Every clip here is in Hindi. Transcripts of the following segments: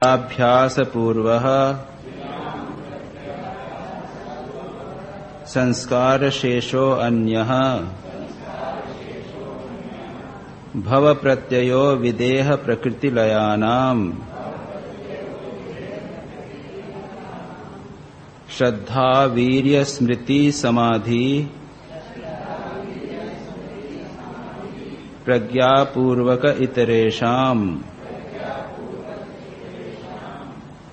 अभ्यास पूर्वः संस्कार शेषो अन्यः भव प्रत्ययो विदेह प्रकृति लयानाम श्रद्धा वीर्य स्मृति समाधि प्रज्ञापूर्वक इतरेषाम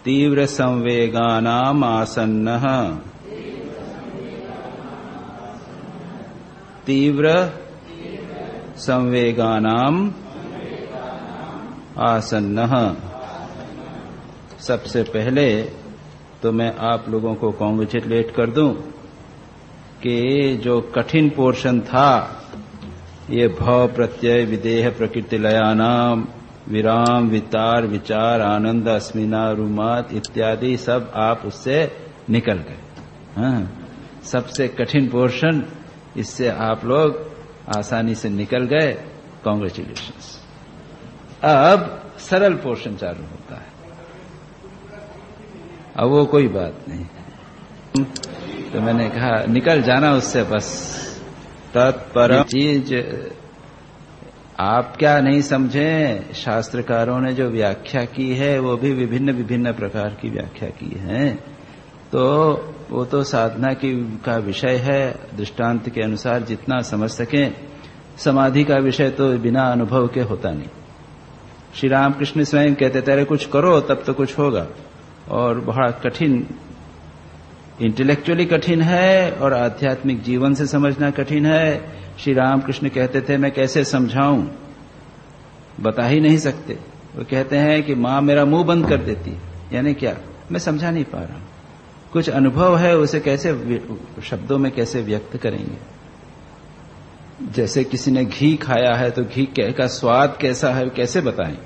तीव्र संवेगानाम आसन्नः तीव्र संवेगानाम आसन्नः। सबसे पहले तो मैं आप लोगों को कॉन्ग्रेचुलेट कर दूं कि जो कठिन पोर्शन था ये भव प्रत्यय विदेह प्रकृति लयानाम विराम वितार विचार आनंद अस्मिना रुमात इत्यादि सब आप उससे निकल गए। हाँ, सबसे कठिन पोर्शन इससे आप लोग आसानी से निकल गए। कॉन्ग्रेचुलेशंस। अब सरल पोर्शन चालू होता है। अब वो कोई बात नहीं, तो मैंने कहा निकल जाना उससे बस। तत्पर चीज आप क्या नहीं समझे, शास्त्रकारों ने जो व्याख्या की है वो भी विभिन्न विभिन्न प्रकार की व्याख्या की है। तो वो तो साधना का विषय है, दृष्टांत के अनुसार जितना समझ सकें। समाधि का विषय तो बिना अनुभव के होता नहीं। श्री रामकृष्ण स्वयं कहते थे कुछ करो तब तो कुछ होगा, और बड़ा कठिन, इंटेलेक्चुअली कठिन है और आध्यात्मिक जीवन से समझना कठिन है। श्री रामकृष्ण कहते थे मैं कैसे समझाऊं, बता ही नहीं सकते। वो कहते हैं कि मां मेरा मुंह बंद कर देती है, यानी क्या, मैं समझा नहीं पा रहा हूं। कुछ अनुभव है उसे कैसे शब्दों में कैसे व्यक्त करेंगे। जैसे किसी ने घी खाया है तो घी का स्वाद कैसा है कैसे बताएं,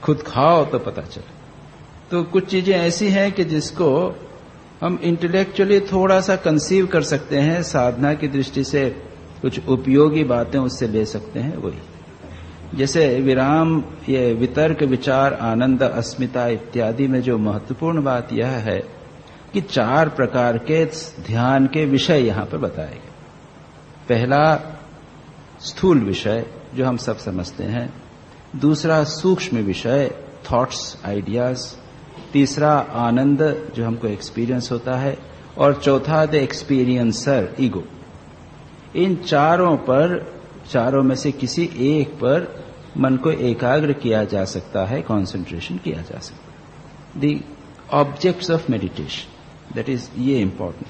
खुद खाओ तो पता चले। तो कुछ चीजें ऐसी हैं कि जिसको हम इंटेलेक्चुअली थोड़ा सा कंसीव कर सकते हैं, साधना की दृष्टि से कुछ उपयोगी बातें उससे ले सकते हैं। वही जैसे विराम, ये वितर्क विचार आनंद अस्मिता इत्यादि में जो महत्वपूर्ण बात यह है कि 4 प्रकार के ध्यान के विषय यहां पर बताए गए। पहला स्थूल विषय जो हम सब समझते हैं, दूसरा सूक्ष्म विषय थॉट्स आइडियाज, तीसरा आनंद जो हमको एक्सपीरियंस होता है, और चौथा द एक्सपीरियंसर ईगो। इन चारों में से किसी एक पर मन को एकाग्र किया जा सकता है, कंसंट्रेशन किया जा सकता है। The objects of meditation, that is ये इंपॉर्टेंट।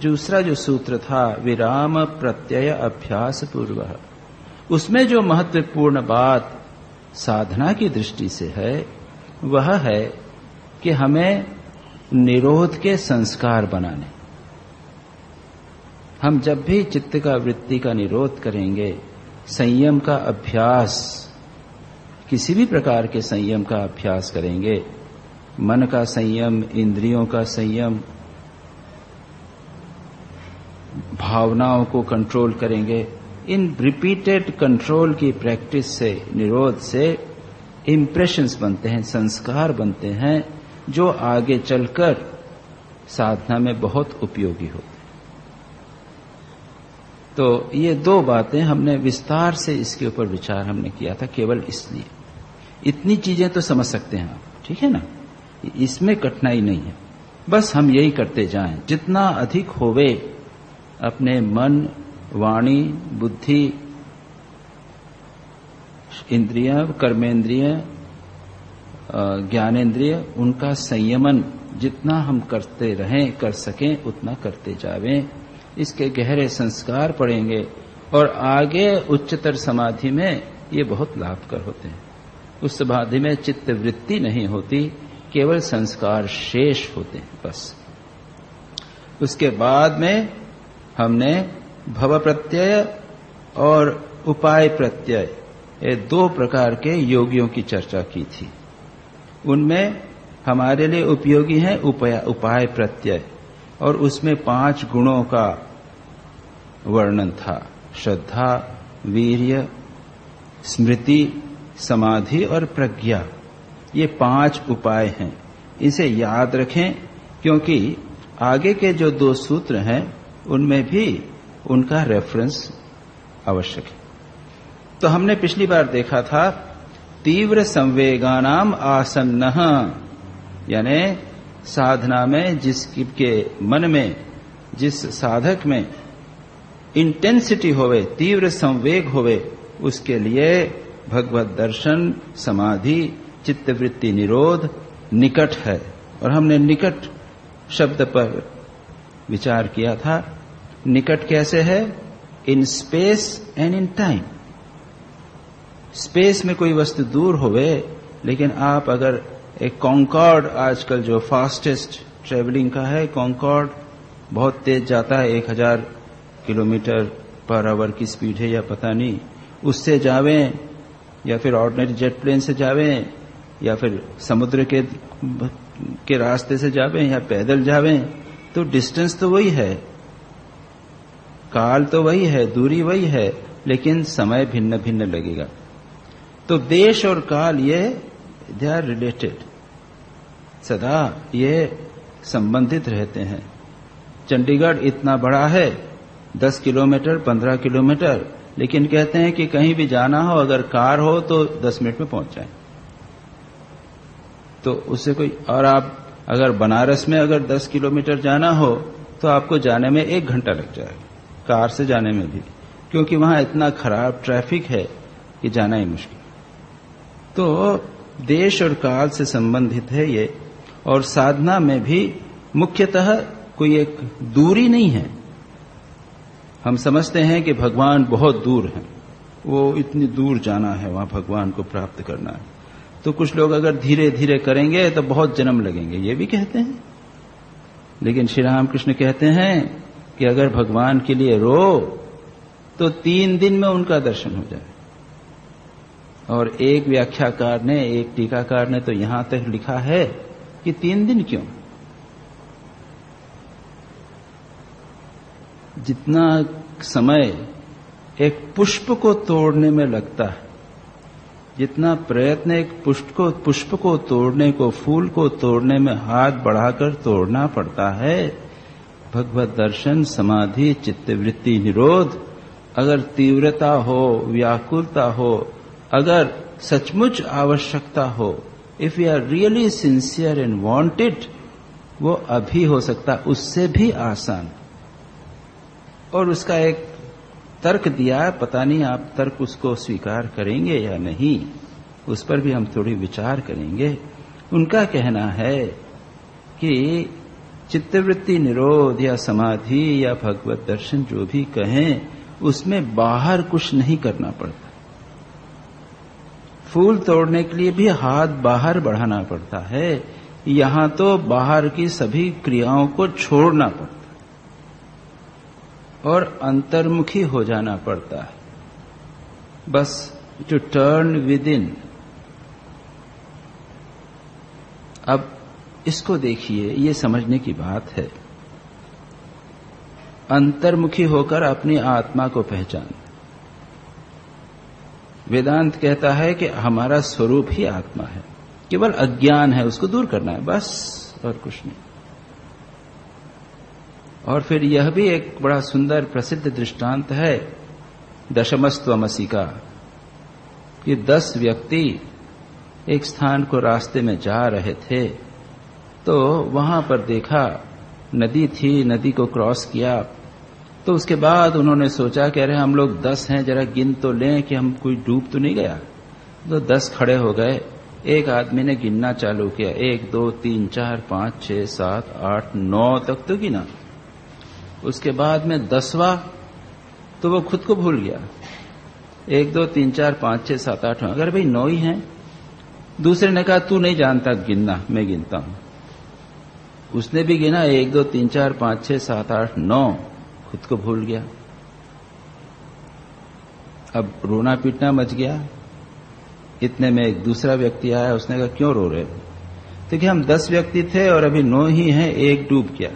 दूसरा जो सूत्र था विराम प्रत्यय अभ्यास पूर्वः, उसमें जो महत्वपूर्ण बात साधना की दृष्टि से है वह है कि हमें निरोध के संस्कार बनाने। हम जब भी चित्त का वृत्ति का निरोध करेंगे, संयम का अभ्यास, किसी भी प्रकार के संयम का अभ्यास करेंगे, मन का संयम, इंद्रियों का संयम, भावनाओं को कंट्रोल करेंगे, इन रिपीटेड कंट्रोल की प्रैक्टिस से, निरोध से इंप्रेशंस बनते हैं, संस्कार बनते हैं, जो आगे चलकर साधना में बहुत उपयोगी होते हैं। तो ये 2 बातें हमने विस्तार से इसके ऊपर विचार हमने किया था, केवल इसलिए। इतनी चीजें तो समझ सकते हैं आप, ठीक है ना, इसमें कठिनाई नहीं है। बस हम यही करते जाएं, जितना अधिक होवे अपने मन, वाणी, बुद्धि, इंद्रियां, कर्मेंद्रिय, ज्ञानेंद्रिय, उनका संयमन जितना हम करते रहें, कर सकें उतना करते जावें। इसके गहरे संस्कार पड़ेंगे और आगे उच्चतर समाधि में ये बहुत लाभकर होते हैं। उस समाधि में चित्त वृत्ति नहीं होती, केवल संस्कार शेष होते हैं बस। उसके बाद में हमने भव प्रत्यय और उपाय प्रत्यय, ये 2 प्रकार के योगियों की चर्चा की थी। उनमें हमारे लिए उपयोगी है उपाय प्रत्यय, और उसमें 5 गुणों का वर्णन था। श्रद्धा, वीर्य, स्मृति समाधि और प्रज्ञा, ये 5 उपाय हैं। इसे याद रखें, क्योंकि आगे के जो 2 सूत्र हैं उनमें भी उनका रेफरेंस आवश्यक है। तो हमने पिछली बार देखा था तीव्र संवेगानाम आसन्नः, यानी साधना में जिसके मन में, जिस साधक में इंटेंसिटी होवे, तीव्र संवेग होवे, उसके लिए भगवत दर्शन, समाधि, चित्तवृत्ति निरोध निकट है। और हमने निकट शब्द पर विचार किया था। निकट कैसे है? In space and in time. Space में कोई वस्तु दूर होवे, लेकिन आप अगर एक कॉन्कॉर्ड, आजकल जो फास्टेस्ट ट्रेवलिंग का है, कॉन्कॉर्ड बहुत तेज जाता है, 1000 किलोमीटर पर आवर की स्पीड है या पता नहीं, उससे जावें या फिर ऑर्डिनरी जेट प्लेन से जावें या फिर समुद्र के रास्ते से जावें या पैदल जावें, तो डिस्टेंस तो वही है, काल तो वही है, दूरी वही है, लेकिन समय भिन्न भिन्न लगेगा। तो देश और काल ये दे आर रिलेटेड, सदा ये संबंधित रहते हैं। चंडीगढ़ इतना बड़ा है, 10 किलोमीटर 15 किलोमीटर, लेकिन कहते हैं कि कहीं भी जाना हो, अगर कार हो तो 10 मिनट में पहुंच जाए। तो उससे कोई, और आप अगर बनारस में अगर 10 किलोमीटर जाना हो तो आपको जाने में 1 घंटा लग जाएगा, कार से जाने में भी, क्योंकि वहां इतना खराब ट्रैफिक है कि जाना ही मुश्किल। तो देश और काल से संबंधित है ये। और साधना में भी मुख्यतः कोई एक दूरी नहीं है। हम समझते हैं कि भगवान बहुत दूर हैं, वो इतनी दूर जाना है, वहां भगवान को प्राप्त करना है। तो कुछ लोग अगर धीरे धीरे करेंगे तो बहुत जन्म लगेंगे, ये भी कहते हैं। लेकिन श्री रामकृष्ण कहते हैं कि अगर भगवान के लिए रो तो 3 दिन में उनका दर्शन हो जाए। और एक व्याख्याकार ने, एक टीकाकार ने तो यहां तक लिखा है कि 3 दिन क्यों? जितना समय एक पुष्प को तोड़ने में लगता है, जितना प्रयत्न एक पुष्प को तोड़ने को, फूल को तोड़ने में हाथ बढ़ाकर तोड़ना पड़ता है, भगवत दर्शन, समाधि, चित्तवृत्ति निरोध, अगर तीव्रता हो, व्याकुलता हो, अगर सचमुच आवश्यकता हो, if you are really sincere and want it, वो अभी हो सकता, उससे भी आसान। और उसका एक तर्क दिया है, पता नहीं आप तर्क उसको स्वीकार करेंगे या नहीं, उस पर भी हम थोड़ी विचार करेंगे। उनका कहना है कि चित्तवृत्ति निरोध या समाधि या भगवत दर्शन जो भी कहें, उसमें बाहर कुछ नहीं करना पड़ता। फूल तोड़ने के लिए भी हाथ बाहर बढ़ाना पड़ता है, यहां तो बाहर की सभी क्रियाओं को छोड़ना पड़ता है और अंतर्मुखी हो जाना पड़ता है, बस टू टर्न विद इन। अब इसको देखिए, ये समझने की बात है। अंतर्मुखी होकर अपनी आत्मा को पहचान। वेदांत कहता है कि हमारा स्वरूप ही आत्मा है, केवल अज्ञान है, उसको दूर करना है, बस, और कुछ नहीं। और फिर यह भी एक बड़ा सुंदर प्रसिद्ध दृष्टांत है दशमस्त्वमसि का, कि 10 व्यक्ति एक स्थान को रास्ते में जा रहे थे, तो वहां पर देखा नदी थी, नदी को क्रॉस किया, तो उसके बाद उन्होंने सोचा कि अरे हम लोग 10 हैं, जरा गिन तो लें कि हम कोई डूब तो नहीं गया। तो 10 खड़े हो गए, एक आदमी ने गिनना चालू किया, 1 2 3 4 5 6 7 8 9 तक तो गिना। उसके बाद में 10वां, तो वो खुद को भूल गया, 1 2 3 4 5 6 7 8 अगर भाई 9 ही हैं। दूसरे ने कहा तू नहीं जानता गिनना, मैं गिनता हूं। उसने भी गिना 1 2 3 4 5 6 7 8 9, खुद को भूल गया। अब रोना पीटना मच गया। इतने में एक दूसरा व्यक्ति आया, उसने कहा क्यों रो रहे हो? तो कि हम 10 व्यक्ति थे और अभी 9 ही हैं, एक डूब गया।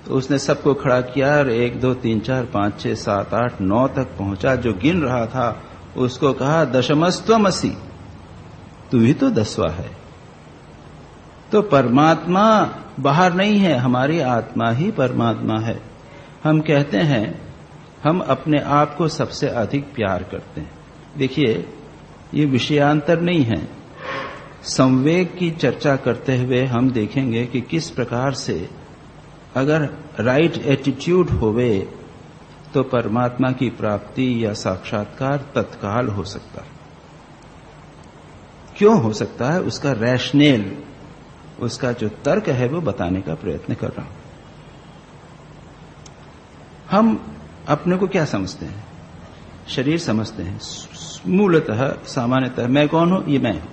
तो उसने सबको खड़ा किया और 1 2 3 4 5 6 7 8 9 तक पहुंचा। जो गिन रहा था उसको कहा दशमस्त्वमसि, तू ही तो 10वां है। तो परमात्मा बाहर नहीं है, हमारी आत्मा ही परमात्मा है। हम कहते हैं हम अपने आप को सबसे अधिक प्यार करते हैं। देखिए, ये विषयांतर नहीं है। संवेग की चर्चा करते हुए हम देखेंगे कि किस प्रकार से अगर राइट एटीट्यूड होवे तो परमात्मा की प्राप्ति या साक्षात्कार तत्काल हो सकता है। क्यों हो सकता है, उसका रैशनल, उसका जो तर्क है वो बताने का प्रयत्न कर रहा हूं। हम अपने को क्या समझते हैं? शरीर समझते हैं मूलतः, सामान्यतः। मैं कौन हूं? ये मैं हूं।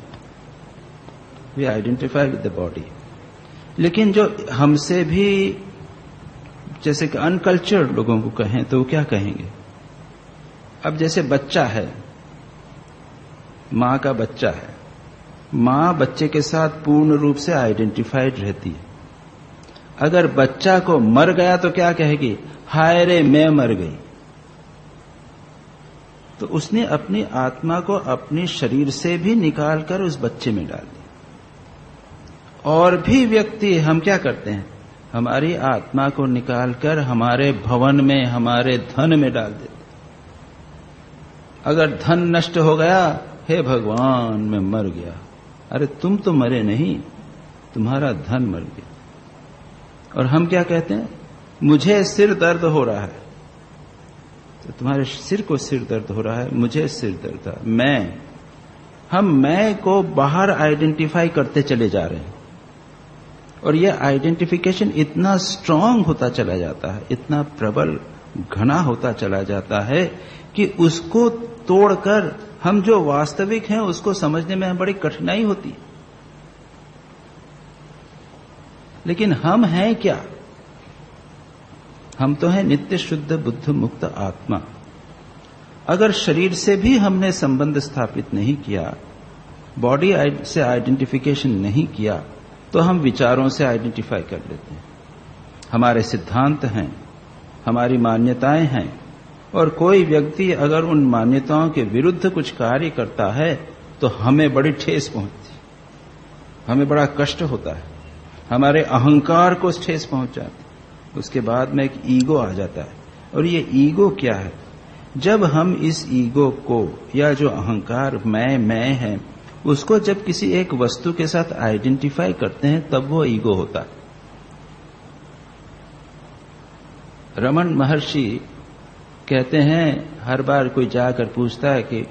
We identify with the body. लेकिन जो हमसे भी, जैसे कि अनकल्चर्ड लोगों को कहें तो वो क्या कहेंगे? अब जैसे बच्चा है, मां का बच्चा है, मां बच्चे के साथ पूर्ण रूप से आइडेंटिफाइड रहती है। अगर बच्चा को मर गया तो क्या कहेगी? हाय रे, मैं मर गई। तो उसने अपनी आत्मा को अपने शरीर से भी निकालकर उस बच्चे में डाल दिया। और भी व्यक्ति हम क्या करते हैं? हमारी आत्मा को निकालकर हमारे भवन में, हमारे धन में डाल देते। अगर धन नष्ट हो गया, हे भगवान मैं मर गया। अरे तुम तो मरे नहीं, तुम्हारा धन मर गया। और हम क्या कहते हैं? मुझे सिर दर्द हो रहा है। तो तुम्हारे सिर को सिर दर्द हो रहा है, मुझे सिर दर्द था। हम मैं को बाहर आइडेंटिफाई करते चले जा रहे हैं। और यह आइडेंटिफिकेशन इतना स्ट्रांग होता चला जाता है, इतना प्रबल घना होता चला जाता है कि उसको तोड़कर हम जो वास्तविक हैं उसको समझने में बड़ी कठिनाई होती है। लेकिन हम हैं क्या? हम तो हैं नित्य शुद्ध बुद्ध मुक्त आत्मा। अगर शरीर से भी हमने संबंध स्थापित नहीं किया, बॉडी से आइडेंटिफिकेशन नहीं किया, तो हम विचारों से आइडेंटिफाई कर लेते हैं। हमारे सिद्धांत हैं, हमारी मान्यताएं हैं, और कोई व्यक्ति अगर उन मान्यताओं के विरुद्ध कुछ कार्य करता है तो हमें बड़ी ठेस पहुंचती है, हमें बड़ा कष्ट होता है, हमारे अहंकार को ठेस पहुंच जाती है। उसके बाद में एक ईगो आ जाता है। और ये ईगो क्या है? जब हम इस ईगो को, या जो अहंकार मैं है, उसको जब किसी एक वस्तु के साथ आइडेंटिफाई करते हैं तब वो ईगो होता है। रमन महर्षि कहते हैं, हर बार कोई जाकर पूछता है कि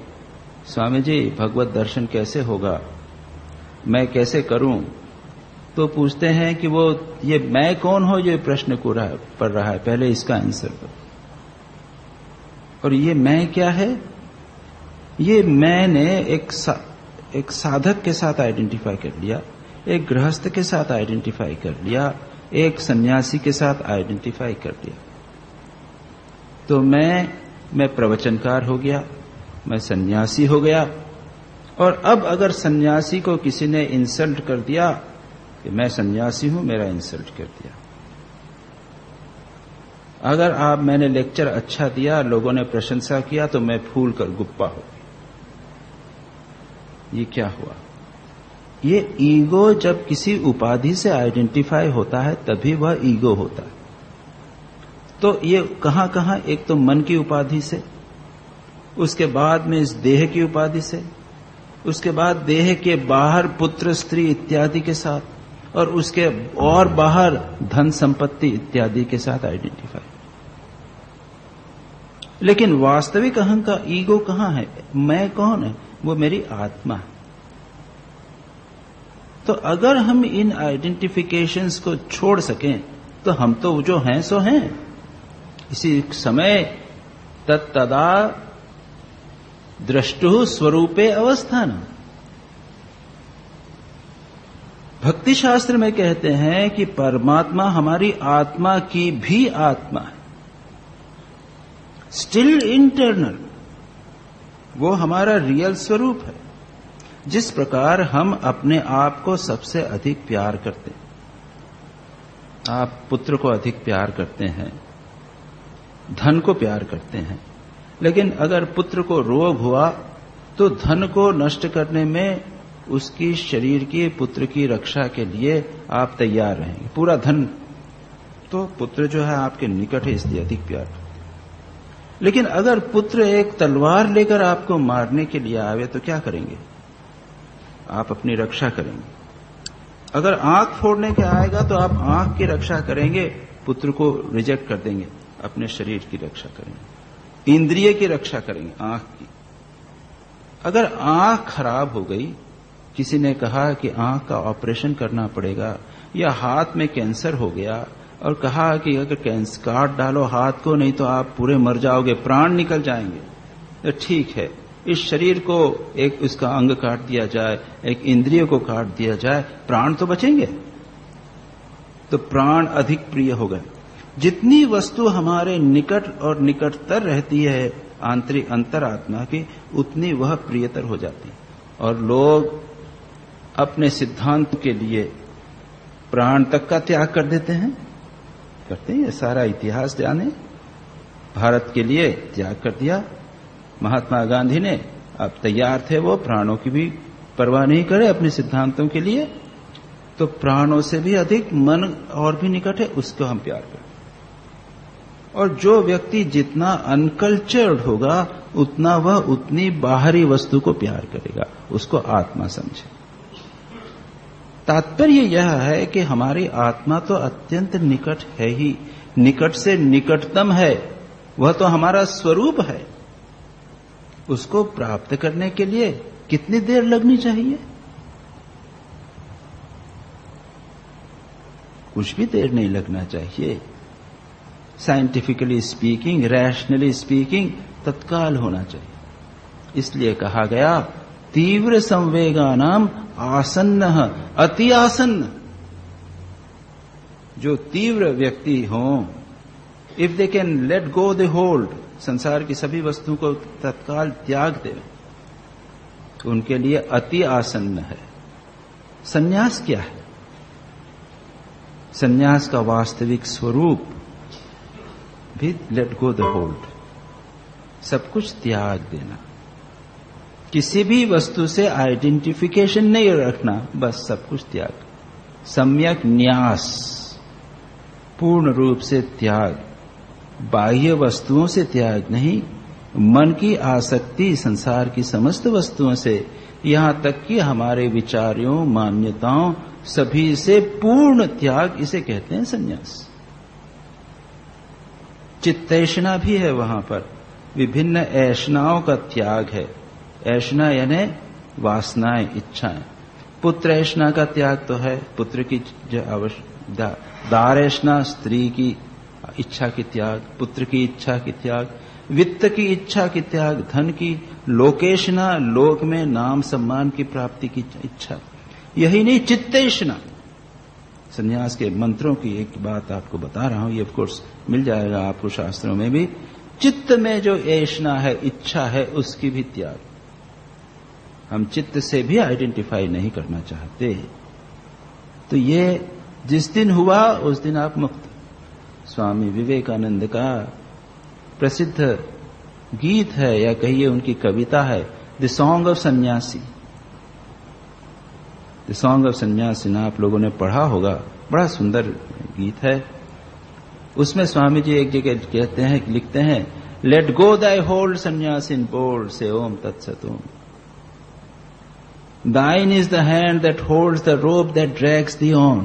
स्वामी जी भगवत दर्शन कैसे होगा, मैं कैसे करूं? तो पूछते हैं कि वो ये मैं कौन हो, ये प्रश्न को पढ़ रहा है, पहले इसका आंसर दो। और ये मैं क्या है? ये मैंने एक साधक के साथ आइडेंटिफाई कर लिया, एक गृहस्थ के साथ आइडेंटिफाई कर लिया, एक सन्यासी के साथ आइडेंटिफाई कर लिया। तो मैं प्रवचनकार हो गया, मैं सन्यासी हो गया। और अब अगर सन्यासी को किसी ने इंसल्ट कर दिया कि मैं सन्यासी हूं, मेरा इंसल्ट कर दिया। अगर मैंने लेक्चर अच्छा दिया, लोगों ने प्रशंसा किया, तो मैं फूल कर गुप्पा हो गया। ये क्या हुआ? ये ईगो जब किसी उपाधि से आइडेंटिफाई होता है तभी वह ईगो होता है। तो ये कहां कहां? एक तो मन की उपाधि से, उसके बाद में इस देह की उपाधि से, उसके बाद देह के बाहर पुत्र स्त्री इत्यादि के साथ, और उसके और बाहर धन संपत्ति इत्यादि के साथ आइडेंटिफाई। लेकिन वास्तविक अहंकार ईगो कहां है? मैं कौन है? वो मेरी आत्मा है। तो अगर हम इन आइडेंटिफिकेशंस को छोड़ सकें तो हम तो जो हैं सो हैं। इसी समय तत्तदा द्रष्टुः स्वरूपे अवस्थान। भक्ति शास्त्र में कहते हैं कि परमात्मा हमारी आत्मा की भी आत्मा है, स्टिल इंटरनल। वो हमारा रियल स्वरूप है। जिस प्रकार हम अपने आप को सबसे अधिक प्यार करते हैं, आप पुत्र को अधिक प्यार करते हैं, धन को प्यार करते हैं, लेकिन अगर पुत्र को रोग हुआ तो धन को नष्ट करने में, उसकी शरीर की, पुत्र की रक्षा के लिए आप तैयार रहेंगे। पूरा धन तो पुत्र जो है आपके निकट है, इसलिए अधिक प्यार। लेकिन अगर पुत्र एक तलवार लेकर आपको मारने के लिए आवे तो क्या करेंगे? आप अपनी रक्षा करेंगे। अगर आंख फोड़ने के आएगा तो आप आंख की रक्षा करेंगे, पुत्र को रिजेक्ट कर देंगे, अपने शरीर की रक्षा करेंगे, इंद्रिय की रक्षा करेंगे, आंख की। अगर आंख खराब हो गई, किसी ने कहा कि आंख का ऑपरेशन करना पड़ेगा, या हाथ में कैंसर हो गया और कहा कि अगर कैंसर काट डालो हाथ को, नहीं तो आप पूरे मर जाओगे, प्राण निकल जाएंगे, तो ठीक है, इस शरीर को एक उसका अंग काट दिया जाए, एक इंद्रिय को काट दिया जाए, प्राण तो बचेंगे। तो प्राण अधिक प्रिय हो गए। जितनी वस्तु हमारे निकट और निकटतर रहती है आंतरिक अंतरात्मा की, उतनी वह प्रियतर हो जाती है। और लोग अपने सिद्धांत के लिए प्राण तक का त्याग कर देते हैं, करते हैं। सारा इतिहास जाने, भारत के लिए त्याग कर दिया महात्मा गांधी ने। अब तैयार थे वो प्राणों की भी परवाह नहीं करे अपने सिद्धांतों के लिए। तो प्राणों से भी अधिक मन और भी निकट है, उसको हम प्यार करें। और जो व्यक्ति जितना अनकल्चर्ड होगा, उतना वह उतनी बाहरी वस्तु को प्यार करेगा, उसको आत्मा समझे। तात्पर्य यह है कि हमारी आत्मा तो अत्यंत निकट है ही, निकट से निकटतम है, वह तो हमारा स्वरूप है। उसको प्राप्त करने के लिए कितनी देर लगनी चाहिए? कुछ भी देर नहीं लगना चाहिए। साइंटिफिकली स्पीकिंग, रैशनली स्पीकिंग, तत्काल होना चाहिए। इसलिए कहा गया तीव्र संवेगानाम आसन्न, अति आसन्न। जो तीव्र व्यक्ति हों, if they can let go the hold, संसार की सभी वस्तुओं को तत्काल त्याग दे, तो उनके लिए अति आसन्न है। संन्यास क्या है? संन्यास का वास्तविक स्वरूप भी लेट गो द होल्ड, सब कुछ त्याग देना, किसी भी वस्तु से आइडेंटिफिकेशन नहीं रखना, बस सब कुछ त्याग। सम्यक न्यास, पूर्ण रूप से त्याग, बाह्य वस्तुओं से त्याग नहीं, मन की आसक्ति संसार की समस्त वस्तुओं से, यहां तक कि हमारे विचारों, मान्यताओं, सभी से पूर्ण त्याग, इसे कहते हैं संन्यास। चित्तैषणा भी है वहां पर, विभिन्न ऐषणाओं का त्याग है। ऐषणा यानी वासनाएं, इच्छाएं। पुत्र ऐषणा का त्याग तो है, पुत्र की दारेषणा, स्त्री की इच्छा की त्याग, पुत्र की इच्छा की त्याग, वित्त की इच्छा की त्याग, धन की, लोकेशना, लोक में नाम सम्मान की प्राप्ति की इच्छा। यही नहीं, चित्तेषणा। संन्यास के मंत्रों की एक बात आपको बता रहा हूं, ये ऑफ कोर्स मिल जाएगा आपको शास्त्रों में भी। चित्त में जो ऐषणा है, इच्छा है, उसकी भी त्याग। हम चित्त से भी आइडेंटिफाई नहीं करना चाहते। तो ये जिस दिन हुआ उस दिन आप मुक्त। स्वामी विवेकानंद का प्रसिद्ध गीत है, या कहिए उनकी कविता है, द सॉन्ग ऑफ सन्यासी। द सॉन्ग ऑफ सन्यासी आप लोगों ने पढ़ा होगा, बड़ा सुंदर गीत है। उसमें स्वामी जी एक जगह कहते हैं, लिखते हैं, late go thy hold sannyasin bold, से ओम तत्सत ओम। Thine is the hand that holds the rope that drags thee on।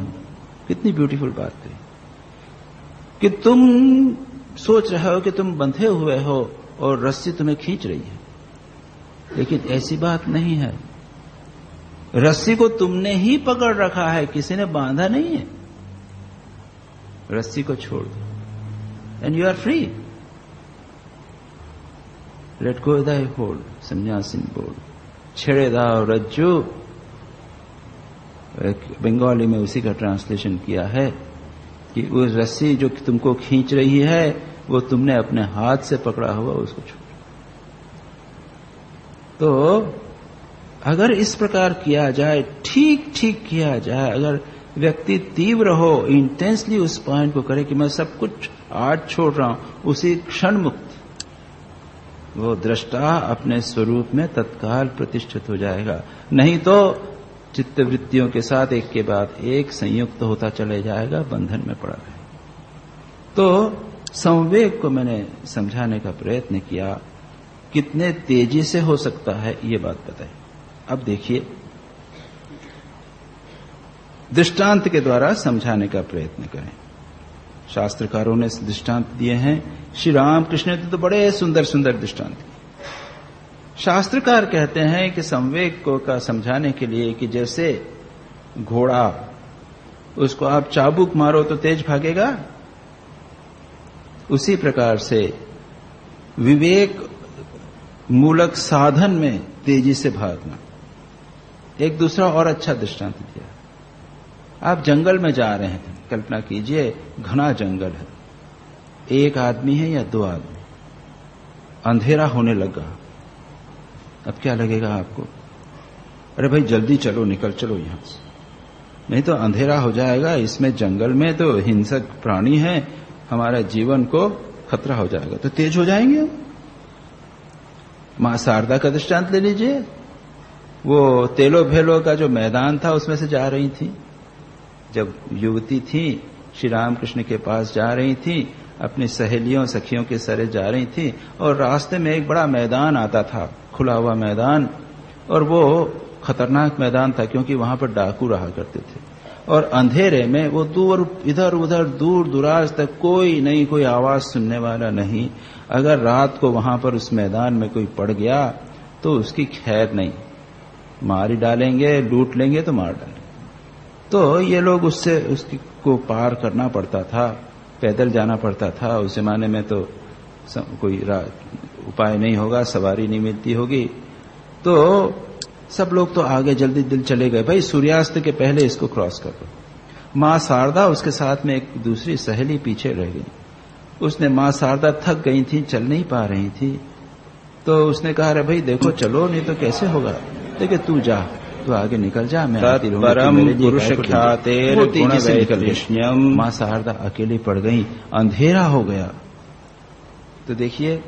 कितनी ब्यूटीफुल बात है कि तुम सोच रहे हो कि तुम बंधे हुए हो और रस्सी तुम्हें खींच रही है, लेकिन ऐसी बात नहीं है। रस्सी को तुमने ही पकड़ रखा है, किसी ने बांधा नहीं है। रस्सी को छोड़ दो and you are free. Let go thy hold sannyasin bold. छेड़े दाओ रज्जू, बंगाली में उसी का ट्रांसलेशन किया है कि वो रस्सी जो तुमको खींच रही है, वो तुमने अपने हाथ से पकड़ा हुआ, उसको छोड़। तो अगर इस प्रकार किया जाए, ठीक ठीक किया जाए, अगर व्यक्ति तीव्र हो, इंटेंसली उस पॉइंट को करे कि मैं सब कुछ आज छोड़ रहा हूं, उसी क्षण मुक्त। वो दृष्टा अपने स्वरूप में तत्काल प्रतिष्ठित हो जाएगा। नहीं तो चित्त वृत्तियों के साथ एक के बाद एक संयुक्त होता चले जाएगा, बंधन में पड़ा रहेगा। तो संवेग को मैंने समझाने का प्रयत्न किया, कितने तेजी से हो सकता है ये बात बताई। अब देखिए, दृष्टांत के द्वारा समझाने का प्रयत्न करें। शास्त्रकारों ने दृष्टांत दिए हैं, श्री रामकृष्ण ने तो बड़े सुंदर सुंदर दृष्टांत दिए। शास्त्रकार कहते हैं कि संवेग को का समझाने के लिए कि जैसे घोड़ा, उसको आप चाबुक मारो तो तेज भागेगा, उसी प्रकार से विवेक मूलक साधन में तेजी से भागना। एक दूसरा और अच्छा दृष्टांत दिया। आप जंगल में जा रहे हैं, कल्पना कीजिए घना जंगल है, एक आदमी है या दो आदमी, अंधेरा होने लगा। अब क्या लगेगा आपको? अरे भाई जल्दी चलो, निकल चलो यहां से, नहीं तो अंधेरा हो जाएगा। इसमें जंगल में तो हिंसक प्राणी है, हमारा जीवन को खतरा हो जाएगा। तो तेज हो जाएंगे हम। मां शारदा का दृष्टांत ले लीजिए। वो तेलो भेलो का जो मैदान था उसमें से जा रही थी, जब युवती थी श्री रामकृष्ण के पास जा रही थी, अपनी सहेलियों सखियों के सरे जा रही थी, और रास्ते में एक बड़ा मैदान आता था, खुला हुआ मैदान, और वो खतरनाक मैदान था क्योंकि वहां पर डाकू रहा करते थे। और अंधेरे में वो दूर इधर उधर दूर दराज तक कोई नहीं, कोई आवाज सुनने वाला नहीं। अगर रात को वहां पर उस मैदान में कोई पड़ गया तो उसकी खैर नहीं, मार ही डालेंगे, लूट लेंगे तो मार डालेंगे। तो ये लोग उससे को पार करना पड़ता था, पैदल जाना पड़ता था। उस जमाने में तो कोई उपाय नहीं होगा, सवारी नहीं मिलती होगी, तो सब लोग तो आगे जल्दी दिल चले गए, भाई सूर्यास्त के पहले इसको क्रॉस कर दो। मां शारदा उसके साथ में एक दूसरी सहेली पीछे रह गई। उसने, मां शारदा थक गई थी, चल नहीं पा रही थी, तो उसने कहा, अरे भाई देखो चलो, नहीं तो कैसे होगा, देखिए तू जा, तू आगे निकल जा, मैं आती रहूंगी, परम पुरुष ख्यातेर गुण वैतृष्ण्यम। मां शारदा अकेली पड़ गई, अंधेरा हो गया। तो देखिए,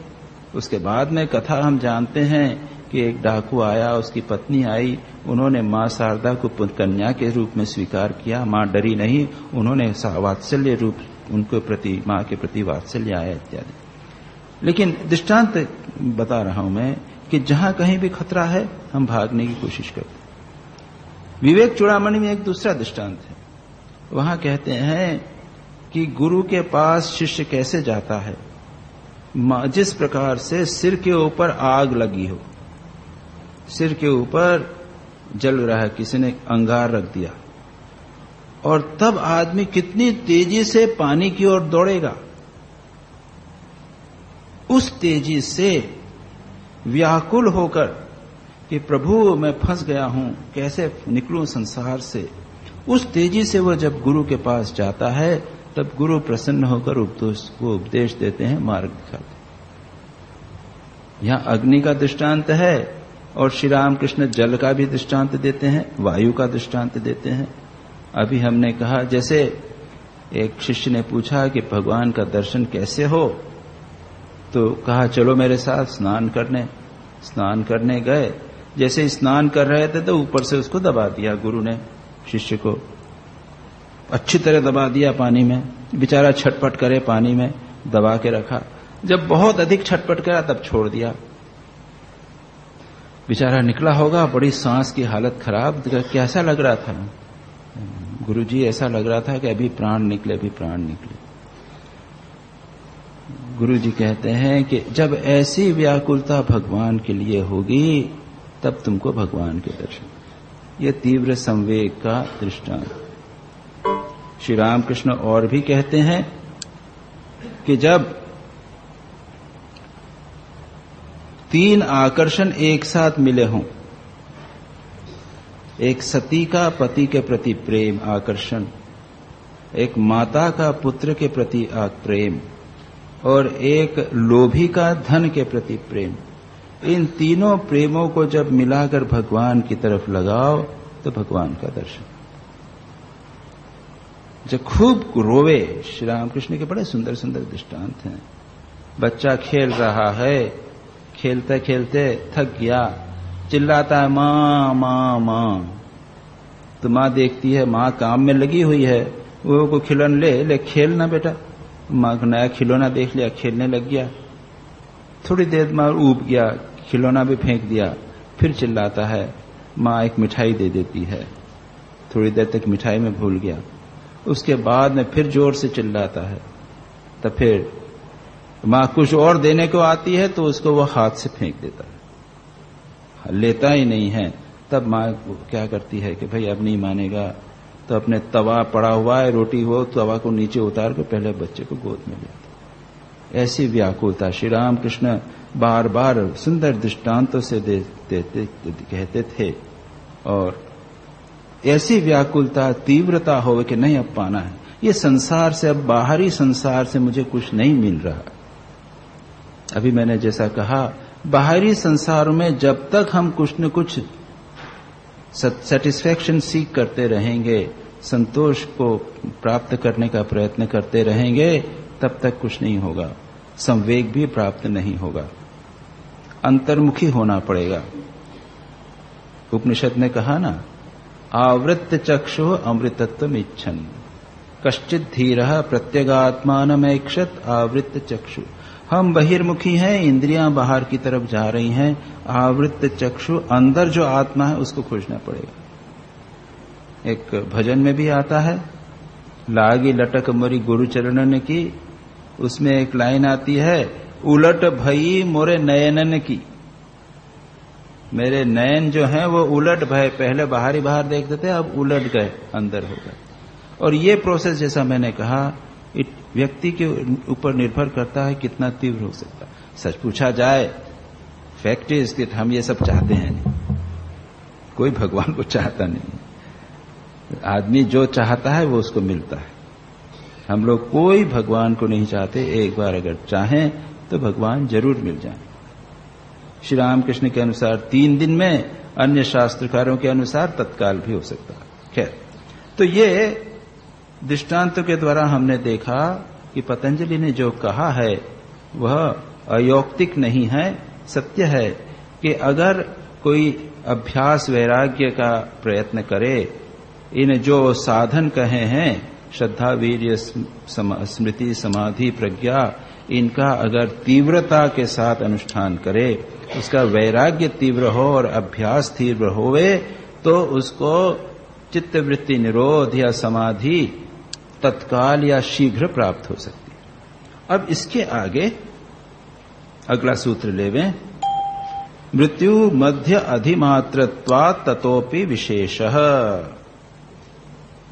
उसके बाद में कथा हम जानते हैं कि एक डाकू आया, उसकी पत्नी आई, उन्होंने मां शारदा को कन्या के रूप में स्वीकार किया। मां डरी नहीं, उन्होंने वात्सल्य रूप उनको प्रति, मां के प्रति वात्सल्य आया इत्यादि। लेकिन दृष्टांत बता रहा हूं मैं कि जहां कहीं भी खतरा है हम भागने की कोशिश करते हैं। विवेक चूड़ामणि में एक दूसरा दृष्टांत है। वहां कहते हैं कि गुरु के पास शिष्य कैसे जाता है, जिस प्रकार से सिर के ऊपर आग लगी हो, सिर के ऊपर जल रहा है, किसी ने अंगार रख दिया, और तब आदमी कितनी तेजी से पानी की ओर दौड़ेगा। उस तेजी से व्याकुल होकर कि प्रभु मैं फंस गया हूं, कैसे निकलूं संसार से, उस तेजी से वह जब गुरु के पास जाता है, तब गुरु प्रसन्न होकर उपदेश देते हैं, मार्ग दिखाते हैं। यहां अग्नि का दृष्टांत है, और श्री रामकृष्ण जल का भी दृष्टांत देते हैं, वायु का दृष्टांत देते हैं। अभी हमने कहा, जैसे एक शिष्य ने पूछा कि भगवान का दर्शन कैसे हो, तो कहा चलो मेरे साथ स्नान करने। स्नान करने गए, जैसे स्नान कर रहे थे तो ऊपर से उसको दबा दिया गुरु ने, शिष्य को अच्छी तरह दबा दिया पानी में। बेचारा छटपट करे, पानी में दबा के रखा। जब बहुत अधिक छटपट करा तब छोड़ दिया। बेचारा निकला होगा, बड़ी सांस की हालत खराब, कैसा लग रहा था गुरुजी? ऐसा लग रहा था कि अभी प्राण निकले, अभी प्राण निकले। गुरुजी कहते हैं कि जब ऐसी व्याकुलता भगवान के लिए होगी, तब तुमको भगवान के दर्शन। यह तीव्र संवेग का दृष्टांत। श्री रामकृष्ण और भी कहते हैं कि जब तीन आकर्षण एक साथ मिले हों, एक सती का पति के प्रति प्रेम आकर्षण, एक माता का पुत्र के प्रति प्रेम, और एक लोभी का धन के प्रति प्रेम, इन तीनों प्रेमों को जब मिलाकर भगवान की तरफ लगाओ तो भगवान का दर्शन। जब खूब रोवे, श्री रामकृष्ण के बड़े सुंदर सुंदर दृष्टांत हैं। बच्चा खेल रहा है, खेलते खेलते थक गया, चिल्लाता है माँ माँ माँ। तो माँ देखती है, माँ काम में लगी हुई है, वो को खिलौना ले खेल ना बेटा। माँ को नया खिलौना देख लिया, खेलने लग गया। थोड़ी देर में ऊब गया, खिलौना भी फेंक दिया, फिर चिल्लाता है। माँ एक मिठाई दे देती है, थोड़ी देर तक मिठाई में भूल गया। उसके बाद में फिर जोर से चिल्लाता है, तब फिर माँ कुछ और देने को आती है तो उसको वो हाथ से फेंक देता है, लेता ही नहीं है। तब माँ क्या करती है कि भाई अब नहीं मानेगा, तो अपने तवा पड़ा हुआ है, रोटी हो, तवा को नीचे उतार कर पहले बच्चे को गोद में लेते। ऐसी व्याकुलता श्री राम कृष्ण बार बार सुंदर दृष्टांतों से कहते थे। और ऐसी व्याकुलता तीव्रता हो कि नहीं अब पाना है, ये संसार से, अब बाहरी संसार से मुझे कुछ नहीं मिल रहा। अभी मैंने जैसा कहा, बाहरी संसार में जब तक हम कुछ न कुछ सेटिस्फैक्शन सीख करते रहेंगे, संतोष को प्राप्त करने का प्रयत्न करते रहेंगे, तब तक कुछ नहीं होगा, संवेग भी प्राप्त नहीं होगा, अंतर्मुखी होना पड़ेगा। उपनिषद ने कहा ना, आवृत्त चक्षु अमृतत्वम इच्छन्, कश्चित धीरः प्रत्यगात्मानमैक्षत आवृत्त चक्षु। हम बहिर्मुखी हैं, इंद्रियां बाहर की तरफ जा रही हैं, आवृत्त चक्षु, अंदर जो आत्मा है उसको खोजना पड़ेगा। एक भजन में भी आता है, लागी लटक मरी गुरु चरणन की, उसमें एक लाइन आती है, उलट भई मोरे नयनन की। मेरे नयन जो हैं वो उलट भय, पहले बाहर ही बाहर देखते थे, अब उलट गए, अंदर हो गए। और ये प्रोसेस जैसा मैंने कहा, व्यक्ति के ऊपर निर्भर करता है कितना तीव्र हो सकता है। सच पूछा जाए, फैक्ट इज कि हम ये सब चाहते हैं नहीं, कोई भगवान को चाहता नहीं। आदमी जो चाहता है वो उसको मिलता है। हम लोग कोई भगवान को नहीं चाहते, एक बार अगर चाहें तो भगवान जरूर मिल जाए। श्री रामकृष्ण के अनुसार 3 दिन में, अन्य शास्त्रकारों के अनुसार तत्काल भी हो सकता है। खैर, तो ये दृष्टांतों के द्वारा हमने देखा कि पतंजलि ने जो कहा है वह अयौक्तिक नहीं है, सत्य है कि अगर कोई अभ्यास वैराग्य का प्रयत्न करे, इन जो साधन कहे हैं, श्रद्धा वीर्य स्मृति समाधि प्रज्ञा, इनका अगर तीव्रता के साथ अनुष्ठान करे, उसका वैराग्य तीव्र हो और अभ्यास तीव्र होवे, तो उसको चित्तवृत्ति निरोध या समाधि तत्काल या शीघ्र प्राप्त हो सकती है। अब इसके आगे अगला सूत्र लेवें, मृत्यु मध्य अधिमात्रत्वात् ततोपि विशेषः।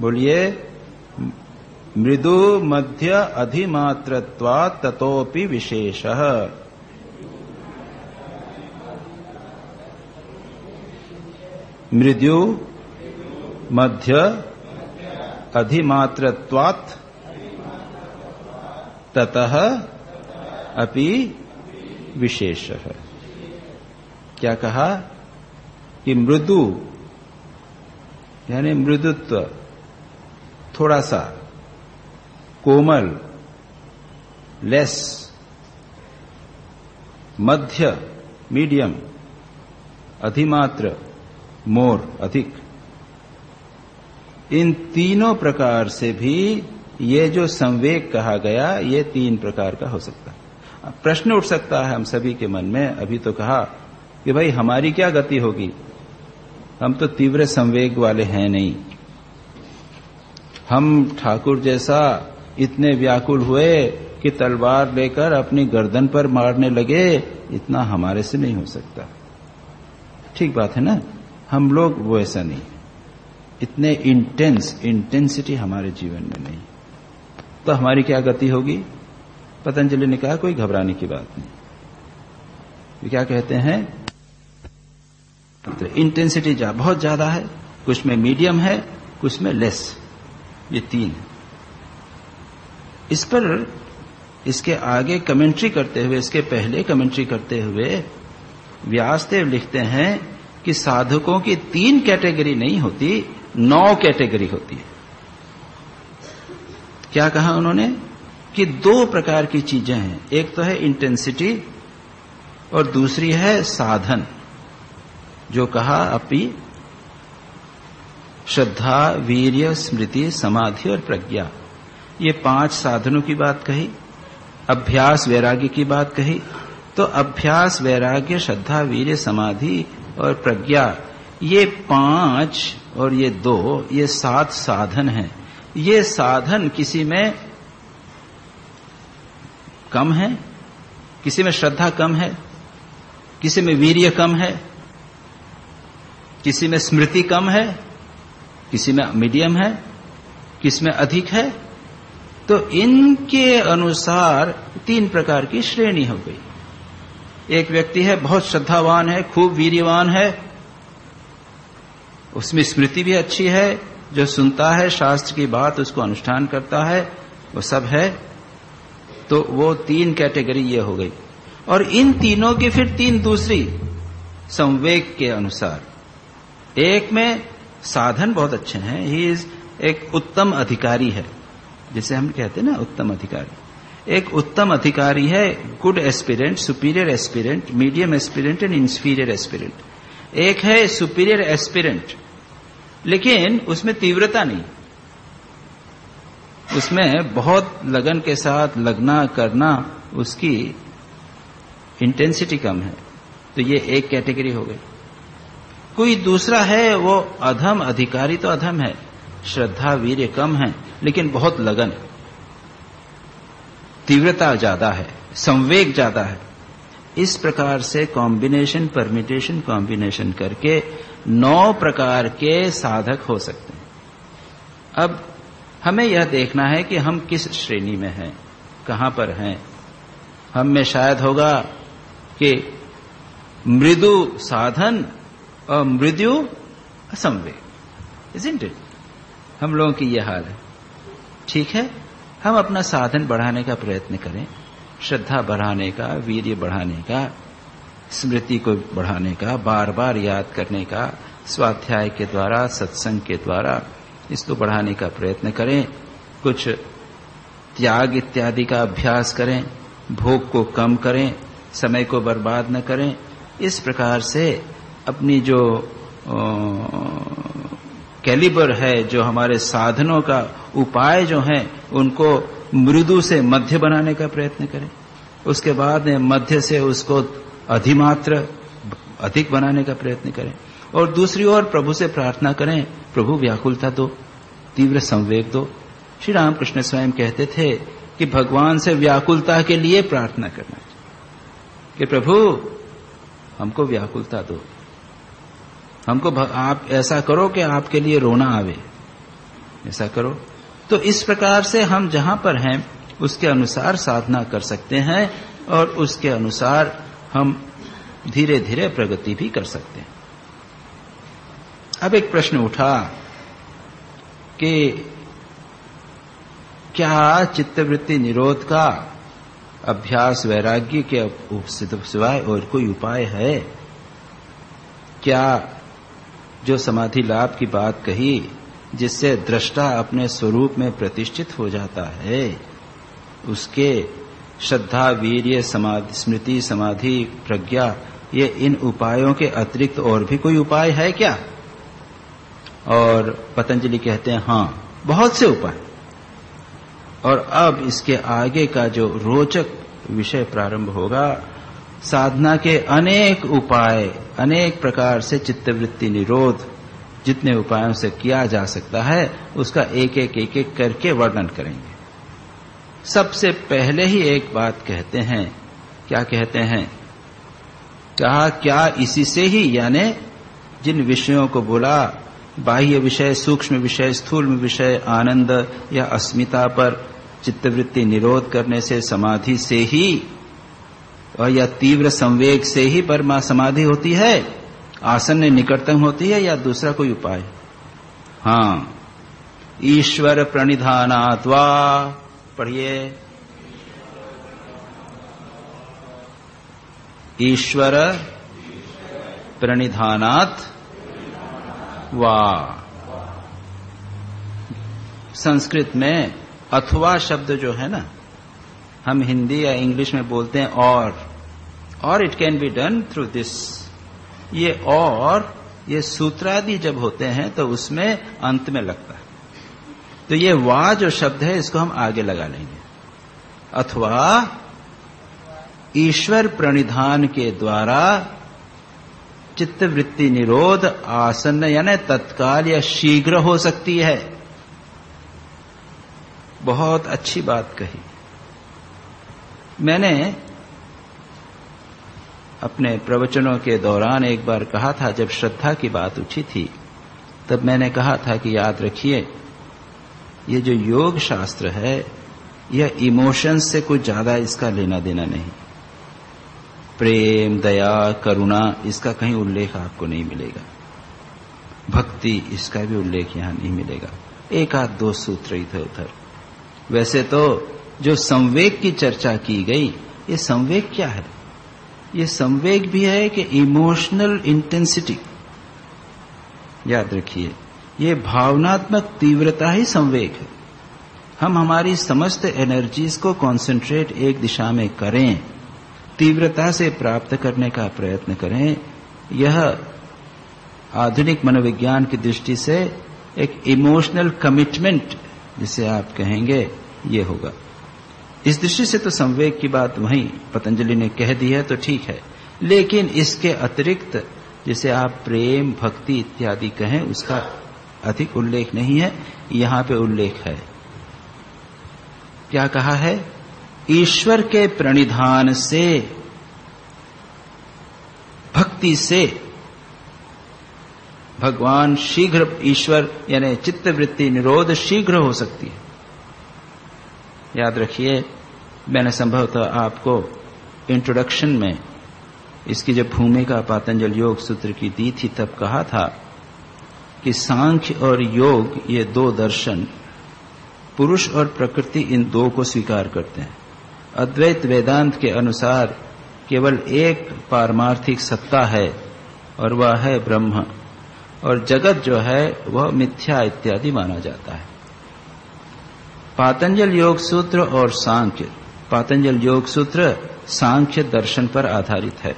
बोलिए, मृदु मध्य अधिमात्रत्वात् ततोपि विशेषः। मृदु मध्य अधिमात्रत्वात् ततः अपि विशेषः। क्या कहा कि मृदु यानी मृदुत्व, थोड़ा सा कोमल, लेस, मध्य मीडियम, अधिमात्र मोर अधिक, इन तीनों प्रकार से भी ये जो संवेग कहा गया, ये 3 प्रकार का हो सकता है। प्रश्न उठ सकता है हम सभी के मन में, अभी तो कहा कि भाई हमारी क्या गति होगी, हम तो तीव्र संवेग वाले हैं नहीं, हम ठाकुर जैसा इतने व्याकुल हुए कि तलवार लेकर अपनी गर्दन पर मारने लगे, इतना हमारे से नहीं हो सकता। ठीक बात है ना, हम लोग वो ऐसा नहीं, इतने इंटेंसिटी हमारे जीवन में नहीं। तो हमारी क्या गति होगी? पतंजलि ने कहा कोई घबराने की बात नहीं। ये क्या कहते हैं, तो इंटेंसिटी बहुत ज्यादा है, कुछ में मीडियम है, कुछ में लेस, ये 3 है। इस पर इसके आगे कमेंट्री करते हुए, इसके पहले कमेंट्री करते हुए व्यासदेव लिखते हैं कि साधकों की 3 कैटेगरी नहीं होती, 9 कैटेगरी होती है। क्या कहा उन्होंने कि 2 प्रकार की चीजें हैं, एक तो है इंटेंसिटी और दूसरी है साधन, जो कहा अपि श्रद्धा, वीर्य, स्मृति, समाधि और प्रज्ञा। ये 5 साधनों की बात कही, अभ्यास वैराग्य की बात कही। तो अभ्यास, वैराग्य, श्रद्धा, वीर्य, समाधि और प्रज्ञा, ये 5 और ये 2, ये 7 साधन हैं। ये साधन किसी में कम है, किसी में श्रद्धा कम है, किसी में वीर्य कम है, किसी में स्मृति कम है, किसी में मीडियम है, किसी में अधिक है। तो इनके अनुसार 3 प्रकार की श्रेणी हो गई। एक व्यक्ति है बहुत श्रद्धावान है, खूब वीर्यवान है, उसमें स्मृति भी अच्छी है, जो सुनता है शास्त्र की बात उसको अनुष्ठान करता है, वो सब है। तो वो 3 कैटेगरी ये हो गई। और इन तीनों की फिर 3 दूसरी संवेग के अनुसार। एक में साधन बहुत अच्छे हैं, ही इज एक उत्तम अधिकारी है, जिसे हम कहते हैं ना उत्तम अधिकारी। एक उत्तम अधिकारी है, good aspirant, superior aspirant, medium aspirant and inferior aspirant. एक है सुपीरियर एस्पिरेंट, लेकिन उसमें तीव्रता नहीं, उसमें बहुत लगन के साथ लगना करना, उसकी इंटेंसिटी कम है। तो ये एक कैटेगरी हो गई। कोई दूसरा है, वो अधम अधिकारी, तो अधम है, श्रद्धा वीर्य कम है, लेकिन बहुत लगन, तीव्रता ज्यादा है, संवेग ज्यादा है। इस प्रकार से कॉम्बिनेशन, परमिटेशन, कॉम्बिनेशन करके 9 प्रकार के साधक हो सकते हैं। अब हमें यह देखना है कि हम किस श्रेणी में हैं, कहां पर हैं। हम में शायद होगा कि मृदु साधन और मृदु असंवेग, isn't it? हम लोगों की यह हाल है। ठीक है, हम अपना साधन बढ़ाने का प्रयत्न करें, श्रद्धा बढ़ाने का, वीर्य बढ़ाने का, स्मृति को बढ़ाने का, बार बार याद करने का, स्वाध्याय के द्वारा, सत्संग के द्वारा इसको बढ़ाने का प्रयत्न करें। कुछ त्याग इत्यादि का अभ्यास करें, भोग को कम करें, समय को बर्बाद न करें। इस प्रकार से अपनी जो कैलिबर है, जो हमारे साधनों का उपाय जो हैं, उनको मृदु से मध्य बनाने का प्रयत्न करें। उसके बाद मध्य से उसको अधिमात्र अधिक बनाने का प्रयत्न करें। और दूसरी ओर प्रभु से प्रार्थना करें, प्रभु व्याकुलता दो, तीव्र संवेग दो। श्री रामकृष्ण स्वयं कहते थे कि भगवान से व्याकुलता के लिए प्रार्थना करना चाहिए कि प्रभु हमको व्याकुलता दो, हमको आप ऐसा करो कि आपके लिए रोना आवे, ऐसा करो। तो इस प्रकार से हम जहां पर हैं उसके अनुसार साधना कर सकते हैं और उसके अनुसार हम धीरे धीरे प्रगति भी कर सकते हैं। अब एक प्रश्न उठा कि क्या चित्तवृत्ति निरोध का अभ्यास वैराग्य के सिवाय और कोई उपाय है? क्या जो समाधि लाभ की बात कही, जिससे दृष्टा अपने स्वरूप में प्रतिष्ठित हो जाता है, उसके श्रद्धा, वीर्य, समाधि, स्मृति, समाधि, प्रज्ञा, ये इन उपायों के अतिरिक्त और भी कोई उपाय है क्या? और पतंजलि कहते हैं हाँ, बहुत से उपाय। और अब इसके आगे का जो रोचक विषय प्रारंभ होगा, साधना के अनेक उपाय, अनेक प्रकार से चित्तवृत्ति निरोध जितने उपायों से किया जा सकता है, उसका एक एक करके वर्णन करेंगे। सबसे पहले ही एक बात कहते हैं, क्या कहते हैं? कहा क्या इसी से ही, यानी जिन विषयों को बोला, बाह्य विषय, सूक्ष्म विषय, स्थूल विषय, आनंद या अस्मिता पर चित्तवृत्ति निरोध करने से, समाधि से ही और या तीव्र संवेग से ही परमा समाधि होती है, आसन्न निकटतम होती है, या दूसरा कोई उपाय? हाँ, ईश्वर प्रणिधानात् वा, पढ़िए, ईश्वर प्रणिधानात् वा। संस्कृत में अथवा शब्द जो है ना, हम हिंदी या इंग्लिश में बोलते हैं और it can be done through this. ये सूत्रादि जब होते हैं तो उसमें अंत में लगता है। तो ये वा जो शब्द है इसको हम आगे लगा लेंगे। अथवा ईश्वर प्रणिधान के द्वारा चित्तवृत्ति निरोध आसन्न यानी तत्काल या शीघ्र हो सकती है। बहुत अच्छी बात कही। मैंने अपने प्रवचनों के दौरान एक बार कहा था, जब श्रद्धा की बात उठी थी तब मैंने कहा था कि याद रखिए ये जो योग शास्त्र है यह इमोशंस से कुछ ज्यादा इसका लेना देना नहीं। प्रेम, दया, करुणा इसका कहीं उल्लेख आपको नहीं मिलेगा। भक्ति इसका भी उल्लेख यहां नहीं मिलेगा। एक आध दो सूत्र इधर उधर। वैसे तो जो संवेग की चर्चा की गई, ये संवेग क्या है? ये संवेग भी है कि इमोशनल इंटेंसिटी। याद रखिए ये भावनात्मक तीव्रता ही संवेग है। हम हमारी समस्त एनर्जीज को कॉन्सेंट्रेट एक दिशा में करें, तीव्रता से प्राप्त करने का प्रयत्न करें। यह आधुनिक मनोविज्ञान की दृष्टि से एक इमोशनल कमिटमेंट जिसे आप कहेंगे ये होगा। इस दृष्टि से तो संवेग की बात वहीं पतंजलि ने कह दी है तो ठीक है, लेकिन इसके अतिरिक्त जिसे आप प्रेम, भक्ति इत्यादि कहें उसका अधिक उल्लेख नहीं है। यहां पे उल्लेख है। क्या कहा है? ईश्वर के प्रणिधान से, भक्ति से भगवान शीघ्र, ईश्वर यानी चित्तवृत्ति निरोध शीघ्र हो सकती है। याद रखिए मैंने संभवतः आपको इंट्रोडक्शन में इसकी जब भूमिका पातंजल योग सूत्र की दी थी तब कहा था कि सांख्य और योग ये दो दर्शन पुरुष और प्रकृति इन दो को स्वीकार करते हैं। अद्वैत वेदांत के अनुसार केवल एक पारमार्थिक सत्ता है और वह है ब्रह्म, और जगत जो है वह मिथ्या इत्यादि माना जाता है। पातंजल योग सूत्र और सांख्य, पातंजल योग सूत्र सांख्य दर्शन पर आधारित है।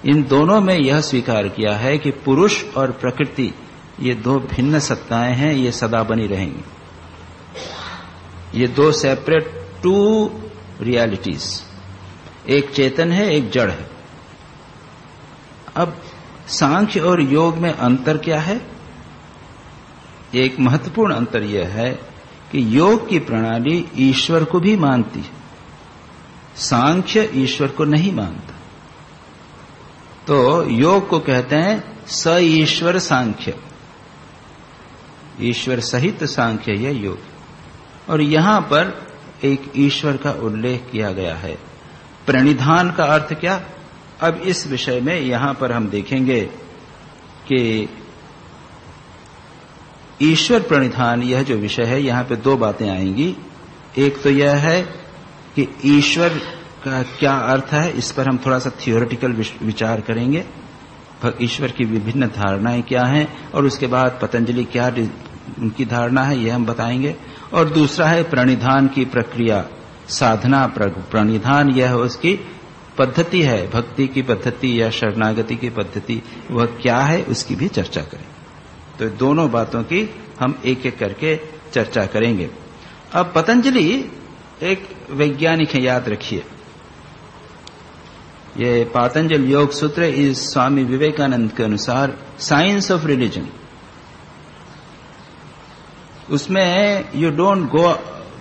इन दोनों में यह स्वीकार किया है कि पुरुष और प्रकृति ये दो भिन्न सत्ताएं हैं, ये सदा बनी रहेंगी। ये दो सेपरेट टू रियलिटीज, एक चेतन है एक जड़ है। अब सांख्य और योग में अंतर क्या है? एक महत्वपूर्ण अंतर यह है कि योग की प्रणाली ईश्वर को भी मानती है, सांख्य ईश्वर को नहीं मानता। तो योग को कहते हैं स ईश्वर सांख्य, ईश्वर सहित सांख्य यह योग। और यहां पर एक ईश्वर का उल्लेख किया गया है। प्रणिधान का अर्थ क्या? अब इस विषय में यहां पर हम देखेंगे कि ईश्वर प्रणिधान यह जो विषय है यहां पे दो बातें आएंगी। एक तो यह है कि ईश्वर का क्या अर्थ है, इस पर हम थोड़ा सा थियोरेटिकल विचार करेंगे। ईश्वर की विभिन्न धारणाएं क्या हैं और उसके बाद पतंजलि क्या उनकी धारणा है यह हम बताएंगे। और दूसरा है प्रणिधान की प्रक्रिया, साधना प्रणिधान, यह उसकी पद्धति है, भक्ति की पद्धति या शरणागति की पद्धति, वह क्या है उसकी भी चर्चा करें। तो दोनों बातों की हम एक एक करके चर्चा करेंगे। अब पतंजलि एक वैज्ञानिक है, याद रखिए। ये पातंजल योग सूत्र इस स्वामी विवेकानंद के अनुसार साइंस ऑफ रिलीजन। उसमें you don't go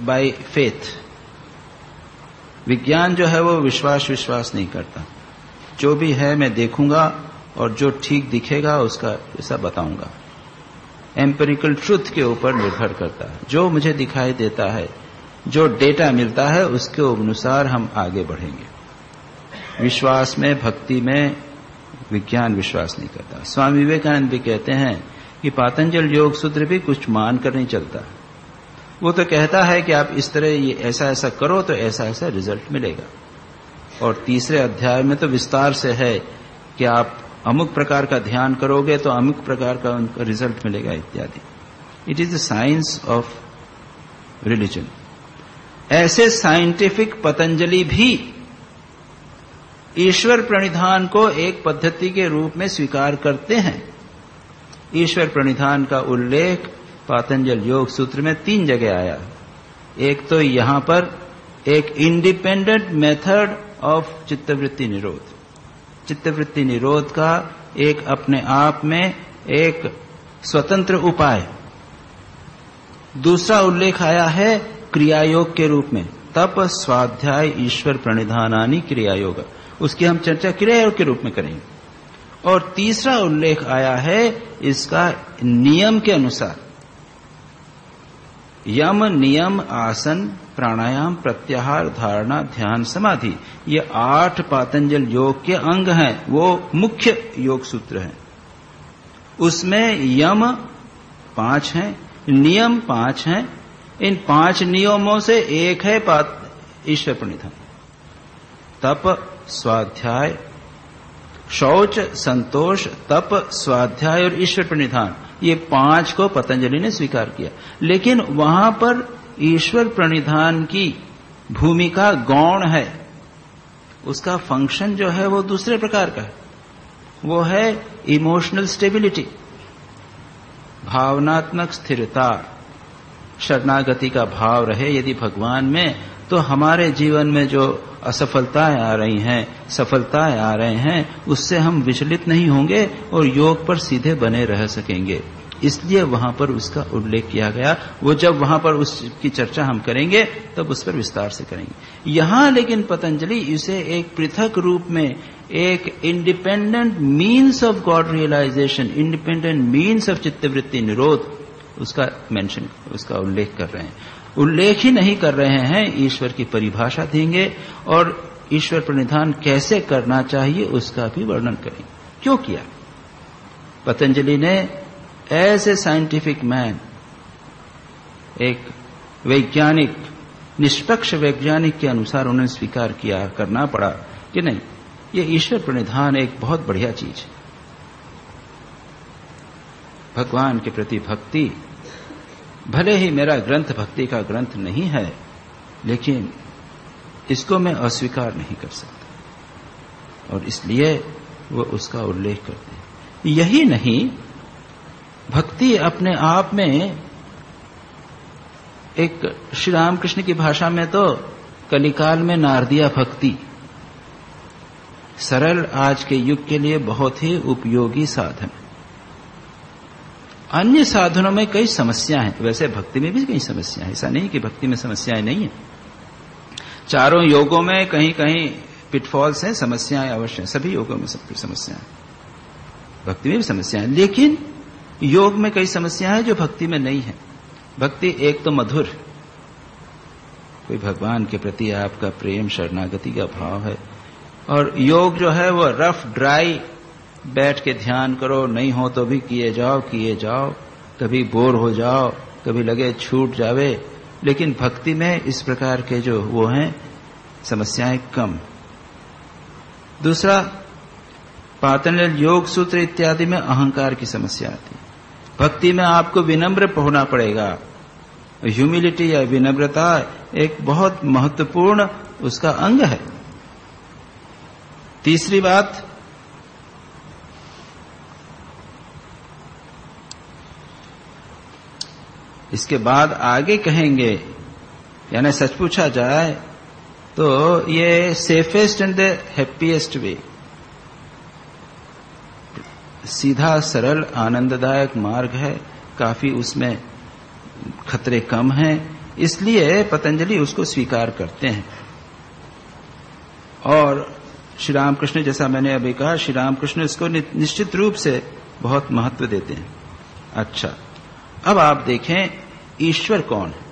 by faith. विज्ञान जो है वो विश्वास नहीं करता। जो भी है मैं देखूंगा और जो ठीक दिखेगा उसका ऐसा बताऊंगा। एम्पिरिकल ट्रुथ के ऊपर निर्भर करता है। जो मुझे दिखाई देता है, जो डेटा मिलता है उसके अनुसार हम आगे बढ़ेंगे। विश्वास में, भक्ति में विज्ञान विश्वास नहीं करता। स्वामी विवेकानंद भी कहते हैं कि पातंजल योग सूत्र भी कुछ मान कर नहीं चलता। वो तो कहता है कि आप इस तरह ये ऐसा ऐसा करो तो ऐसा ऐसा रिजल्ट मिलेगा। और तीसरे अध्याय में तो विस्तार से है कि आप अमुक प्रकार का ध्यान करोगे तो अमुक प्रकार का उनका रिजल्ट मिलेगा इत्यादि। It is the science of religion. ऐसे साइंटिफिक पतंजलि भी ईश्वर प्रणिधान को एक पद्धति के रूप में स्वीकार करते हैं। ईश्वर प्रणिधान का उल्लेख पातंजल योग सूत्र में 3 जगह आया। एक तो यहां पर एक इंडिपेंडेंट मेथड ऑफ चित्तवृत्ति निरोध, चित्तवृत्ति निरोध का एक अपने आप में एक स्वतंत्र उपाय। दूसरा उल्लेख आया है क्रियायोग के रूप में, तप स्वाध्याय ईश्वर प्रणिधानानि क्रियायोग, उसकी हम चर्चा क्रियायोग के रूप में करेंगे। और तीसरा उल्लेख आया है इसका नियम के अनुसार, यम नियम आसन प्राणायाम प्रत्याहार धारणा ध्यान समाधि, ये 8 पातंजल योग के अंग हैं, वो मुख्य योग सूत्र हैं। उसमें यम 5 हैं, नियम 5 हैं। इन 5 नियमों से एक है ईश्वर प्रणिधान। तप स्वाध्याय, शौच संतोष, तप स्वाध्याय और ईश्वर प्रणिधान, ये 5 को पतंजलि ने स्वीकार किया। लेकिन वहां पर ईश्वर प्रणिधान की भूमिका गौण है, उसका फंक्शन जो है वो दूसरे प्रकार का है। वो है इमोशनल स्टेबिलिटी, भावनात्मक स्थिरता, शरणागति का भाव रहे यदि भगवान में, तो हमारे जीवन में जो असफलताएं आ रही हैं, सफलताएं आ रहे हैं, उससे हम विचलित नहीं होंगे और योग पर सीधे बने रह सकेंगे। इसलिए वहां पर उसका उल्लेख किया गया। वो जब वहां पर उसकी चर्चा हम करेंगे तब उस पर विस्तार से करेंगे। यहां लेकिन पतंजलि इसे एक पृथक रूप में, एक independent means of God realization, independent means of चित्तवृत्ति निरोध, उसका मेंशन, उसका उल्लेख कर रहे हैं। उल्लेख ही नहीं कर रहे हैं, ईश्वर की परिभाषा देंगे और ईश्वर प्रणिधान कैसे करना चाहिए उसका भी वर्णन करेंगे। क्यों किया? पतंजलि ने एज ए साइंटिफिक मैन, एक वैज्ञानिक, निष्पक्ष वैज्ञानिक के अनुसार उन्हें स्वीकार किया, करना पड़ा कि नहीं, ये ईश्वर प्रणिधान एक बहुत बढ़िया चीज है। भगवान के प्रति भक्ति, भले ही मेरा ग्रंथ भक्ति का ग्रंथ नहीं है, लेकिन इसको मैं अस्वीकार नहीं कर सकता और इसलिए वो उसका उल्लेख करते हैं। यही नहीं, भक्ति अपने आप में एक, श्री रामकृष्ण की भाषा में तो कलिकाल में नारदिया भक्ति, सरल आज के युग के लिए बहुत ही उपयोगी साधन। अन्य साधनों में कई समस्याएं हैं, वैसे भक्ति में भी कई समस्याएं हैं, ऐसा नहीं कि भक्ति में समस्याएं नहीं है। चारों योगों में कहीं कहीं पिटफॉल्स हैं, समस्याएं अवश्य हैं, सभी योगों में सब समस्याएं, भक्ति में भी समस्याएं, लेकिन योग में कई समस्याएं हैं जो भक्ति में नहीं है। भक्ति एक तो मधुर, कोई भगवान के प्रति आपका प्रेम, शरणागति का भाव है, और योग जो है वो रफ ड्राई, बैठ के ध्यान करो, नहीं हो तो भी किए जाओ, कभी बोर हो जाओ, कभी लगे छूट जावे। लेकिन भक्ति में इस प्रकार के जो वो हैं समस्याएं कम। दूसरा, पातंजल योग सूत्र इत्यादि में अहंकार की समस्या आती है। भक्ति में आपको विनम्र होना पड़ेगा। ह्यूमिलिटी या विनम्रता एक बहुत महत्वपूर्ण उसका अंग है। तीसरी बात, इसके बाद आगे कहेंगे, यानी सच पूछा जाए तो ये सेफेस्ट एंड द हैप्पीएस्ट वे, सीधा सरल आनंददायक मार्ग है, काफी उसमें खतरे कम हैं, इसलिए पतंजलि उसको स्वीकार करते हैं। और श्री रामकृष्ण, जैसा मैंने अभी कहा, श्री रामकृष्ण इसको निश्चित रूप से बहुत महत्व देते हैं। अच्छा, अब आप देखें ईश्वर कौन है।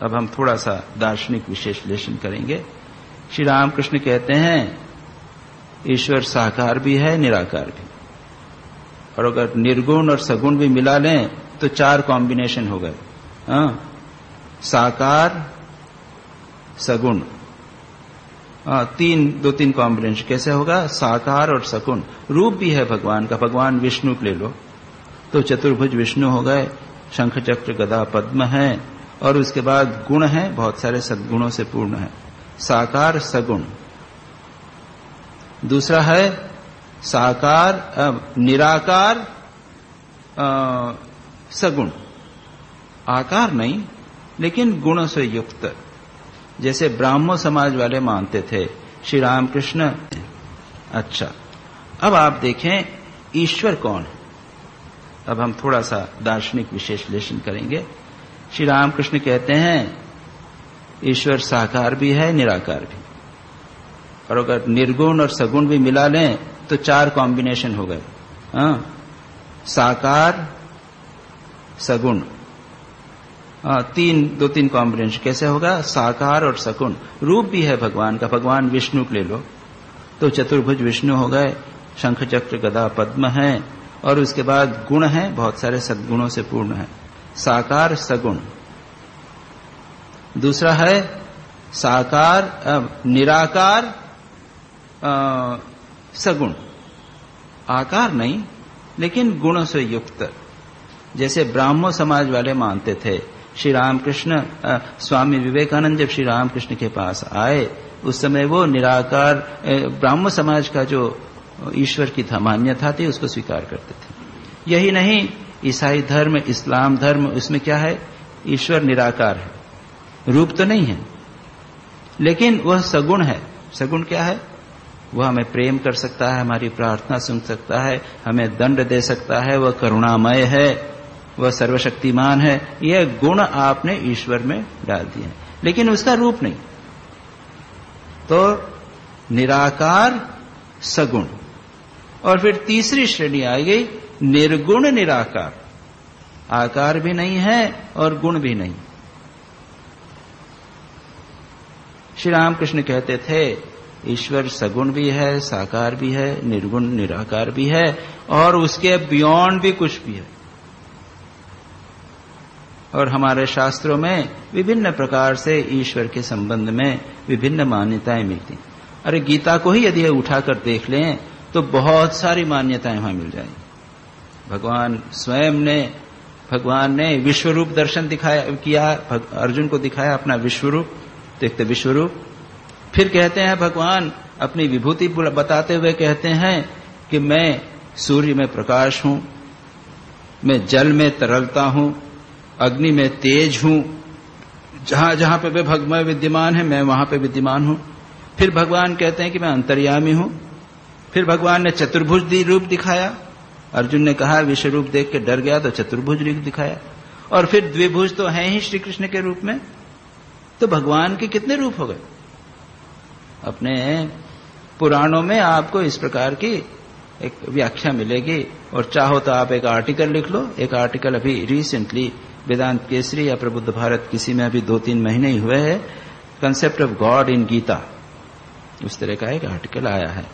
अब हम थोड़ा सा दार्शनिक विश्लेषण करेंगे। श्री रामकृष्ण कहते हैं ईश्वर साकार भी है, निराकार भी, और अगर निर्गुण और सगुण भी मिला लें तो 4 कॉम्बिनेशन हो गए। साकार, सगुण, 2-3 कॉम्बिनेशन कैसे होगा? साकार और सगुण। रूप भी है भगवान का, भगवान विष्णु ले लो तो चतुर्भुज विष्णु हो गए, शंख चक्र गदा पद्म है, और उसके बाद गुण है, बहुत सारे सद्गुणों से पूर्ण है, साकार सगुण। दूसरा है साकार निराकार सगुण, आकार नहीं लेकिन गुणों से युक्त, जैसे ब्राह्मण समाज वाले मानते थे श्री रामकृष्ण। अच्छा, अब आप देखें ईश्वर कौन है। अब हम थोड़ा सा दार्शनिक विश्लेषण करेंगे। श्री रामकृष्ण कहते हैं ईश्वर साकार भी है निराकार भी, और अगर निर्गुण और सगुण भी मिला लें तो 4 कॉम्बिनेशन हो गए। साकार सगुण, 2-3 कॉम्बिनेशन कैसे होगा? साकार और सगुण। रूप भी है भगवान का, भगवान विष्णु ले लो तो चतुर्भुज विष्णु हो गए, शंख चक्र गदा पद्म है, और उसके बाद गुण है, बहुत सारे सद्गुणों से पूर्ण है, साकार सगुण। दूसरा है साकार निराकार सगुण, आकार नहीं लेकिन गुणों से युक्त, जैसे ब्राह्मण समाज वाले मानते थे। श्री रामकृष्ण स्वामी विवेकानंद जब श्री रामकृष्ण के पास आए उस समय वो निराकार ब्राह्मण समाज का जो ईश्वर की मान्यता थी उसको स्वीकार करते थे। यही नहीं, ईसाई धर्म, इस्लाम धर्म, उसमें क्या है? ईश्वर निराकार है, रूप तो नहीं है लेकिन वह सगुण है। सगुण क्या है? वह हमें प्रेम कर सकता है, हमारी प्रार्थना सुन सकता है, हमें दंड दे सकता है, वह करुणामय है, वह सर्वशक्तिमान है। यह गुण आपने ईश्वर में डाल दिए हैं लेकिन उसका रूप नहीं। तो निराकार सगुण। और फिर तीसरी श्रेणी आ गई निर्गुण निराकार, आकार भी नहीं है और गुण भी नहीं। श्री रामकृष्ण कहते थे ईश्वर सगुण भी है, साकार भी है, निर्गुण निराकार भी है, और उसके बियॉन्ड भी कुछ भी है। और हमारे शास्त्रों में विभिन्न प्रकार से ईश्वर के संबंध में विभिन्न मान्यताएं मिलती। अरे गीता को ही यदि उठाकर देख लें तो बहुत सारी मान्यताएं वहां मिल जाएंगी। भगवान स्वयं ने, भगवान ने विश्वरूप दर्शन किया, अर्जुन को दिखाया अपना विश्वरूप, देखते विश्वरूप। फिर कहते हैं भगवान अपनी विभूति बताते हुए कहते हैं कि मैं सूर्य में प्रकाश हूं, मैं जल में तरलता हूं, अग्नि में तेज हूं, जहां जहां पे भगवान विद्यमान है मैं वहां पे विद्यमान हूं। फिर भगवान कहते हैं कि मैं अंतर्यामी हूं। फिर भगवान ने चतुर्भुज रूप दिखाया, अर्जुन ने कहा विश्व रूप देख के डर गया तो चतुर्भुज रूप दिखाया। और फिर द्विभुज तो हैं ही श्री कृष्ण के रूप में। तो भगवान के कितने रूप हो गए? अपने पुराणों में आपको इस प्रकार की एक व्याख्या मिलेगी, और चाहो तो आप एक आर्टिकल लिख लो। एक आर्टिकल अभी रिसेंटली वेदांत केसरी या प्रबुद्ध भारत किसी में अभी 2-3 महीने ही हुए हैं, कंसेप्ट ऑफ गॉड इन गीता, उस तरह का एक आर्टिकल आया है।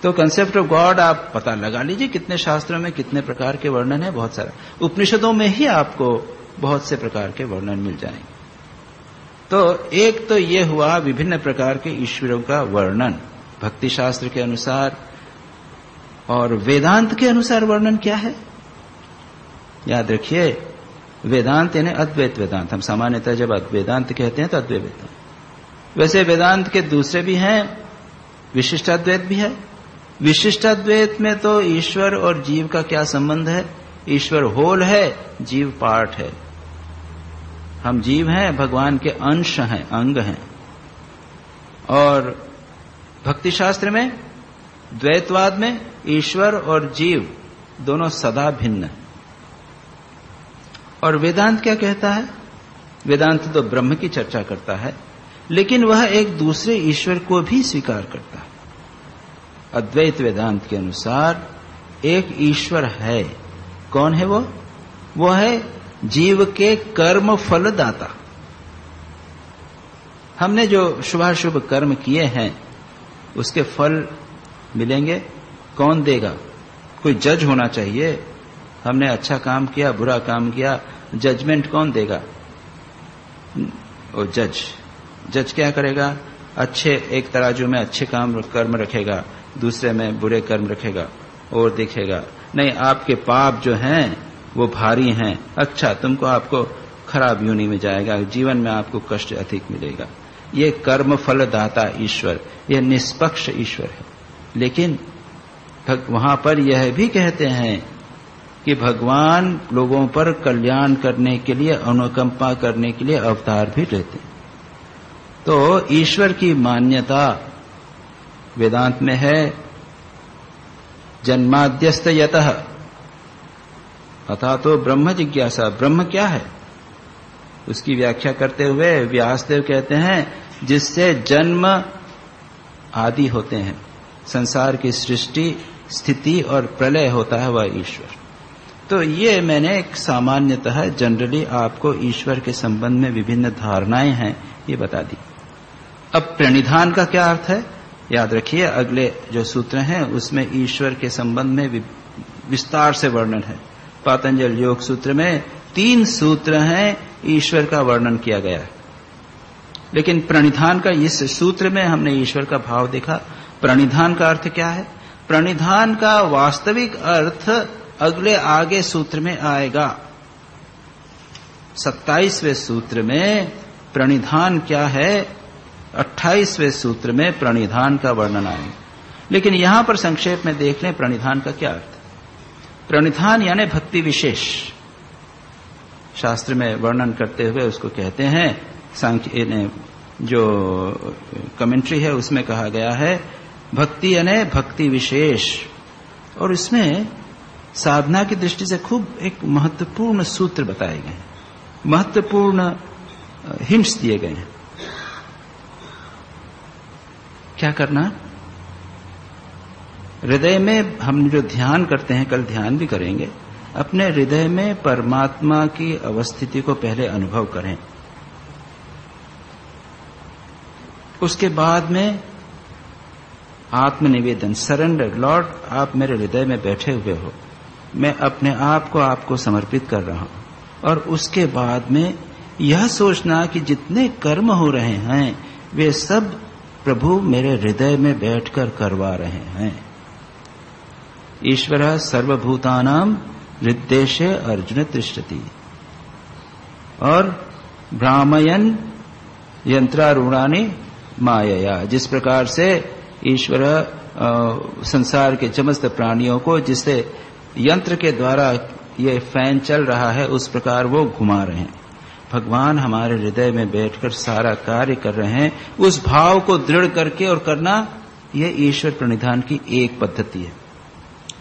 तो कंसेप्ट ऑफ गॉड आप पता लगा लीजिए कितने शास्त्रों में कितने प्रकार के वर्णन है। बहुत सारा उपनिषदों में ही आपको बहुत से प्रकार के वर्णन मिल जाएंगे। तो एक तो ये हुआ विभिन्न प्रकार के ईश्वरों का वर्णन भक्ति शास्त्र के अनुसार, और वेदांत के अनुसार वर्णन क्या है? याद रखिए, वेदांत यानी अद्वैत वेदांत। हम सामान्यतः जब वेदांत कहते हैं तो अद्वैत वेदांत। वैसे वेदांत के दूसरे भी हैं, विशिष्टाद्वैत भी है। विशिष्टाद्वैत में तो ईश्वर और जीव का क्या संबंध है? ईश्वर होल है, जीव पार्ट है। हम जीव हैं, भगवान के अंश हैं, अंग हैं। और भक्ति शास्त्र में, द्वैतवाद में ईश्वर और जीव दोनों सदा भिन्न हैं। और वेदांत क्या कहता है? वेदांत तो ब्रह्म की चर्चा करता है, लेकिन वह एक दूसरे ईश्वर को भी स्वीकार करता है। अद्वैत वेदांत के अनुसार एक ईश्वर है। कौन है वो? वो है जीव के कर्म फल दाता। हमने जो शुभाशुभ कर्म किए हैं उसके फल मिलेंगे। कौन देगा? कोई जज होना चाहिए। हमने अच्छा काम किया, बुरा काम किया, जजमेंट कौन देगा? वो जज क्या करेगा? अच्छे एक तराजू में अच्छे कर्म रखेगा, दूसरे में बुरे कर्म रखेगा और देखेगा नहीं आपके पाप जो हैं वो भारी हैं, अच्छा तुमको आपको खराब योनि में जाएगा, जीवन में आपको कष्ट अधिक मिलेगा। ये कर्म फल दाता ईश्वर, यह निष्पक्ष ईश्वर है। लेकिन वहां पर यह भी कहते हैं कि भगवान लोगों पर कल्याण करने के लिए, अनुकंपा करने के लिए अवतार भी लेते हैं। तो ईश्वर की मान्यता वेदांत में है, जन्माद्यस्त यतः, अथा तो ब्रह्म जिज्ञासा। ब्रह्म क्या है उसकी व्याख्या करते हुए व्यासदेव कहते हैं, जिससे जन्म आदि होते हैं, संसार की सृष्टि, स्थिति और प्रलय होता है वह ईश्वर। तो ये मैंने एक सामान्यतः जनरली आपको ईश्वर के संबंध में विभिन्न धारणाएं हैं ये बता दी। अब प्रणिधान का क्या अर्थ है याद रखिए, अगले जो सूत्र हैं उसमें ईश्वर के संबंध में विस्तार से वर्णन है। पातंजल योग सूत्र में 3 सूत्र हैं, ईश्वर का वर्णन किया गया है। लेकिन प्रणिधान का इस सूत्र में हमने ईश्वर का भाव देखा। प्रणिधान का अर्थ क्या है? प्रणिधान का वास्तविक अर्थ अगले आगे सूत्र में आएगा। 27वें सूत्र में प्रणिधान क्या है, 28वें सूत्र में प्रणिधान का वर्णन आएगा। लेकिन यहां पर संक्षेप में देख लें प्रणिधान का क्या अर्थ। प्रणिधान यानी भक्ति विशेष, शास्त्र में वर्णन करते हुए उसको कहते हैं, सांख्य ने जो कमेंट्री है उसमें कहा गया है भक्ति यानी भक्ति विशेष। और इसमें साधना की दृष्टि से खूब एक महत्वपूर्ण सूत्र बताए गए हैं, महत्वपूर्ण हिंट्स दिए गए हैं। क्या करना? हृदय में हम जो ध्यान करते हैं, कल ध्यान भी करेंगे, अपने हृदय में परमात्मा की अवस्थिति को पहले अनुभव करें। उसके बाद में आत्मनिवेदन, सरेंडर, लॉर्ड आप मेरे हृदय में बैठे हुए हो, मैं अपने आप को आपको समर्पित कर रहा हूं। और उसके बाद में यह सोचना कि जितने कर्म हो रहे हैं वे सब प्रभु मेरे हृदय में बैठकर करवा रहे हैं। ईश्वर सर्वभूतानां हृद्देशे अर्जुन तिष्ठति। और भ्रामयन् यंत्रारूढ़ानि मायया, जिस प्रकार से ईश्वर संसार के समस्त प्राणियों को जिससे यंत्र के द्वारा ये फैन चल रहा है उस प्रकार वो घुमा रहे हैं। भगवान हमारे हृदय में बैठकर सारा कार्य कर रहे हैं। उस भाव को दृढ़ करके और करना, ये ईश्वर प्रणिधान की एक पद्धति है।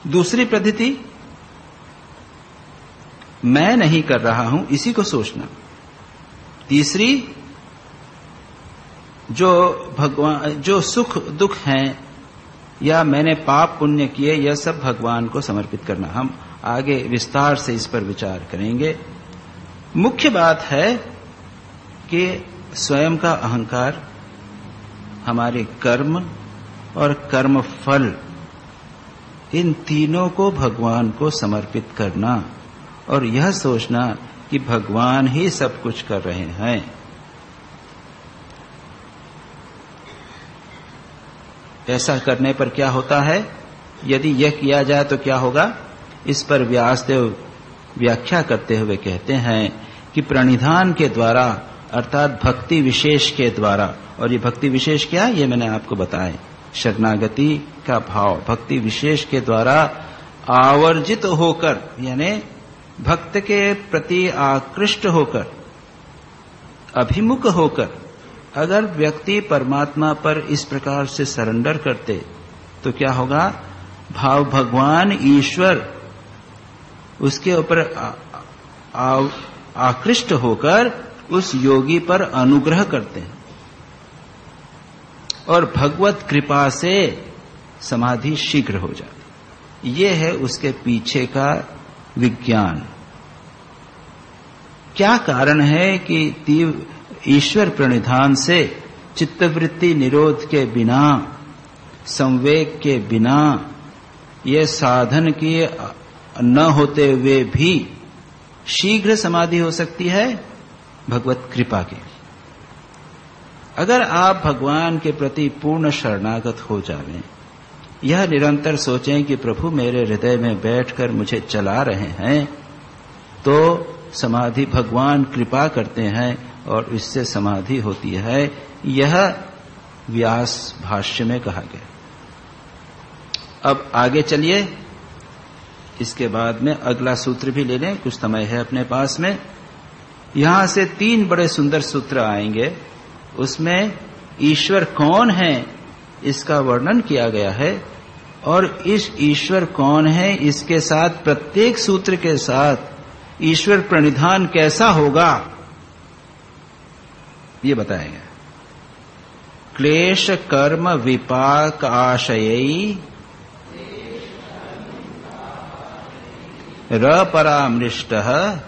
दूसरी पद्धति, मैं नहीं कर रहा हूं इसी को सोचना। तीसरी, जो भगवान, जो सुख दुख हैं या मैंने पाप पुण्य किए, यह सब भगवान को समर्पित करना। हम आगे विस्तार से इस पर विचार करेंगे। मुख्य बात है कि स्वयं का अहंकार, हमारे कर्म और कर्म फल, इन तीनों को भगवान को समर्पित करना और यह सोचना कि भगवान ही सब कुछ कर रहे हैं। ऐसा करने पर क्या होता है? यदि यह किया जाए तो क्या होगा? इस पर व्यासदेव व्याख्या करते हुए कहते हैं कि प्रणिधान के द्वारा अर्थात भक्ति विशेष के द्वारा, और ये भक्ति विशेष क्या, ये मैंने आपको बताया, शरणागति का भाव, भक्ति विशेष के द्वारा आवर्जित होकर यानी भक्त के प्रति आकृष्ट होकर, अभिमुख होकर अगर व्यक्ति परमात्मा पर इस प्रकार से सरेंडर करते तो क्या होगा? भाव भगवान ईश्वर उसके ऊपर आकृष्ट होकर उस योगी पर अनुग्रह करते हैं और भगवत कृपा से समाधि शीघ्र हो जाती। ये है उसके पीछे का विज्ञान। क्या कारण है कि ईश्वर प्रणिधान से चित्तवृत्ति निरोध के बिना, संवेग के बिना, ये साधन किए न होते हुए भी शीघ्र समाधि हो सकती है? भगवत कृपा के। अगर आप भगवान के प्रति पूर्ण शरणागत हो जावें, यह निरंतर सोचें कि प्रभु मेरे हृदय में बैठकर मुझे चला रहे हैं, तो समाधि भगवान कृपा करते हैं और इससे समाधि होती है। यह व्यास भाष्य में कहा गया। अब आगे चलिए, इसके बाद में अगला सूत्र भी ले लें, कुछ समय है अपने पास में। यहां से 3 बड़े सुंदर सूत्र आएंगे, उसमें ईश्वर कौन है इसका वर्णन किया गया है, और इस ईश्वर कौन है इसके साथ प्रत्येक सूत्र के साथ ईश्वर प्रणिधान कैसा होगा ये बताएंगे। क्लेश कर्म विपाक आशयई रपरामृष्टः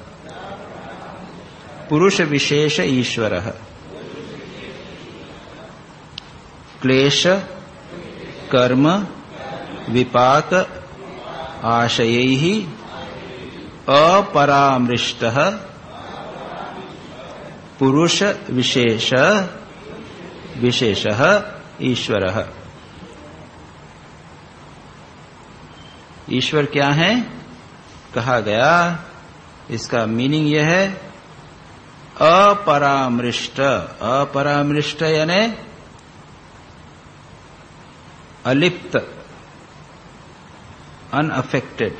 पुरुष विशेष ईश्वरः। क्लेश कर्म विपाक आशयैः अपरामृष्टः पुरुष विशेषः ईश्वरः। ईश्वर क्या है कहा गया, इसका मीनिंग यह है अपरामृष्ट। अपरामृष्ट यानी अलिप्त, अनअफेक्टेड।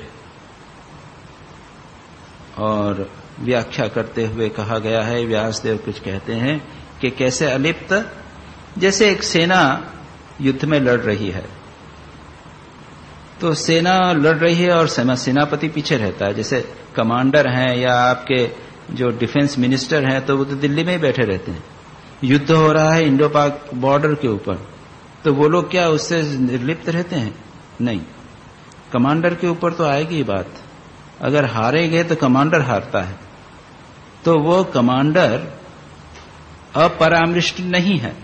और व्याख्या करते हुए कहा गया है, व्यासदेव कुछ कहते हैं कि कैसे अलिप्त, जैसे एक सेना युद्ध में लड़ रही है, तो सेना लड़ रही है और सेनापति पीछे रहता है। जैसे कमांडर हैं या आपके जो डिफेंस मिनिस्टर हैं तो वो तो दिल्ली में ही बैठे रहते हैं। युद्ध हो रहा है इंडो पाक बॉर्डर के ऊपर, तो वो लोग क्या उससे निर्लिप्त रहते हैं? नहीं, कमांडर के ऊपर तो आएगी बात। अगर हारेंगे तो कमांडर हारता है, तो वो कमांडर अपरामृष्ट नहीं है,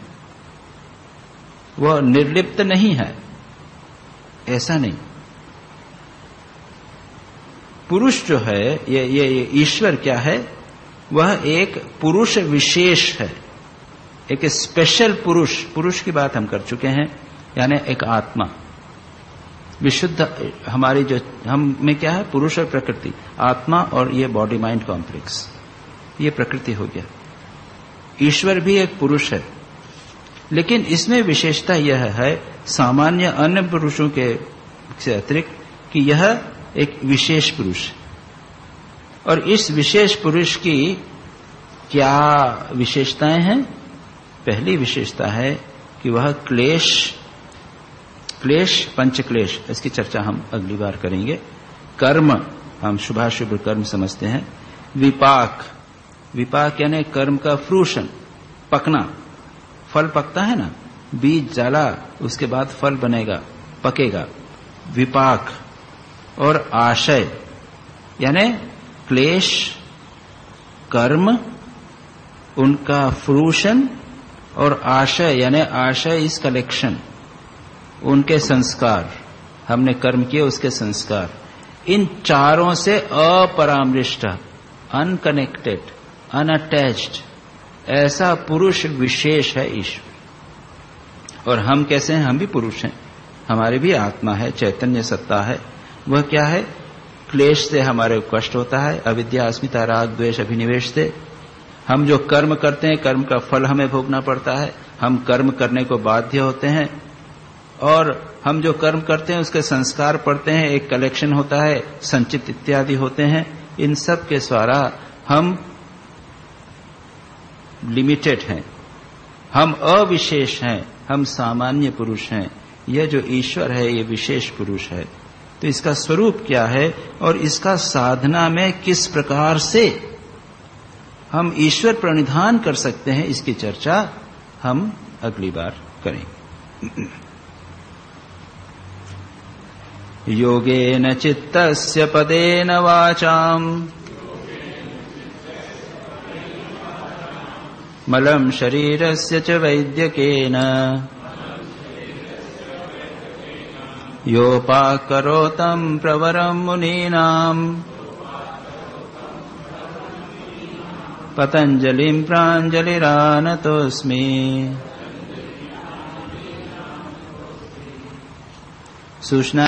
वो निर्लिप्त नहीं है, ऐसा नहीं। पुरुष जो है, ये ईश्वर क्या है, वह एक पुरुष विशेष है, एक स्पेशल पुरुष। पुरुष की बात हम कर चुके हैं, यानी एक आत्मा विशुद्ध। हमारी जो हम में क्या है, पुरुष और प्रकृति, आत्मा और ये बॉडी माइंड कॉम्प्लेक्स, ये प्रकृति हो गया। ईश्वर भी एक पुरुष है, लेकिन इसमें विशेषता यह है सामान्य अन्य पुरुषों के से अतिरिक्त कि यह एक विशेष पुरुष है। और इस विशेष पुरुष की क्या विशेषताएं हैं? पहली विशेषता है कि वह क्लेश पंचक्लेश, इसकी चर्चा हम अगली बार करेंगे। कर्म हम शुभाशुभ कर्म समझते हैं। विपाक यानी कर्म का फ्रूशन, पकना, फल पकता है ना, बीज डाला उसके बाद फल बनेगा, पकेगा, विपाक। और आशय यानी क्लेश कर्म उनका फ्रूशन, और आशय यानी आशय इस कलेक्शन, उनके संस्कार, हमने कर्म किए उसके संस्कार। इन चारों से अपरामृष्ट, अनकनेक्टेड, अनअटैच्ड, ऐसा पुरुष विशेष है ईश्वर। और हम कैसे हैं? हम भी पुरुष हैं, हमारी भी आत्मा है, चैतन्य सत्ता है। वह क्या है? क्लेश से हमारे कष्ट होता है, अविद्या अस्मिता राग द्वेष अभिनिवेश से। हम जो कर्म करते हैं, कर्म का फल हमें भोगना पड़ता है, हम कर्म करने को बाध्य होते हैं। और हम जो कर्म करते हैं उसके संस्कार पड़ते हैं, एक कलेक्शन होता है, संचित इत्यादि होते हैं। इन सब के द्वारा हम लिमिटेड हैं, हम अविशेष हैं, हम सामान्य पुरुष हैं। यह जो ईश्वर है ये विशेष पुरुष है। तो इसका स्वरूप क्या है और इसका साधना में किस प्रकार से हम ईश्वर प्रणिधान कर सकते हैं, इसकी चर्चा हम अगली बार करेंगे। योगेन चित्तस्य पदेन वाचाम मलं शरीरस्य च वैद्यकेन योपाकरोतं प्रवरं मुनीनां पतंजलिं प्राञ्जलिरानतोऽस्मि। सूचना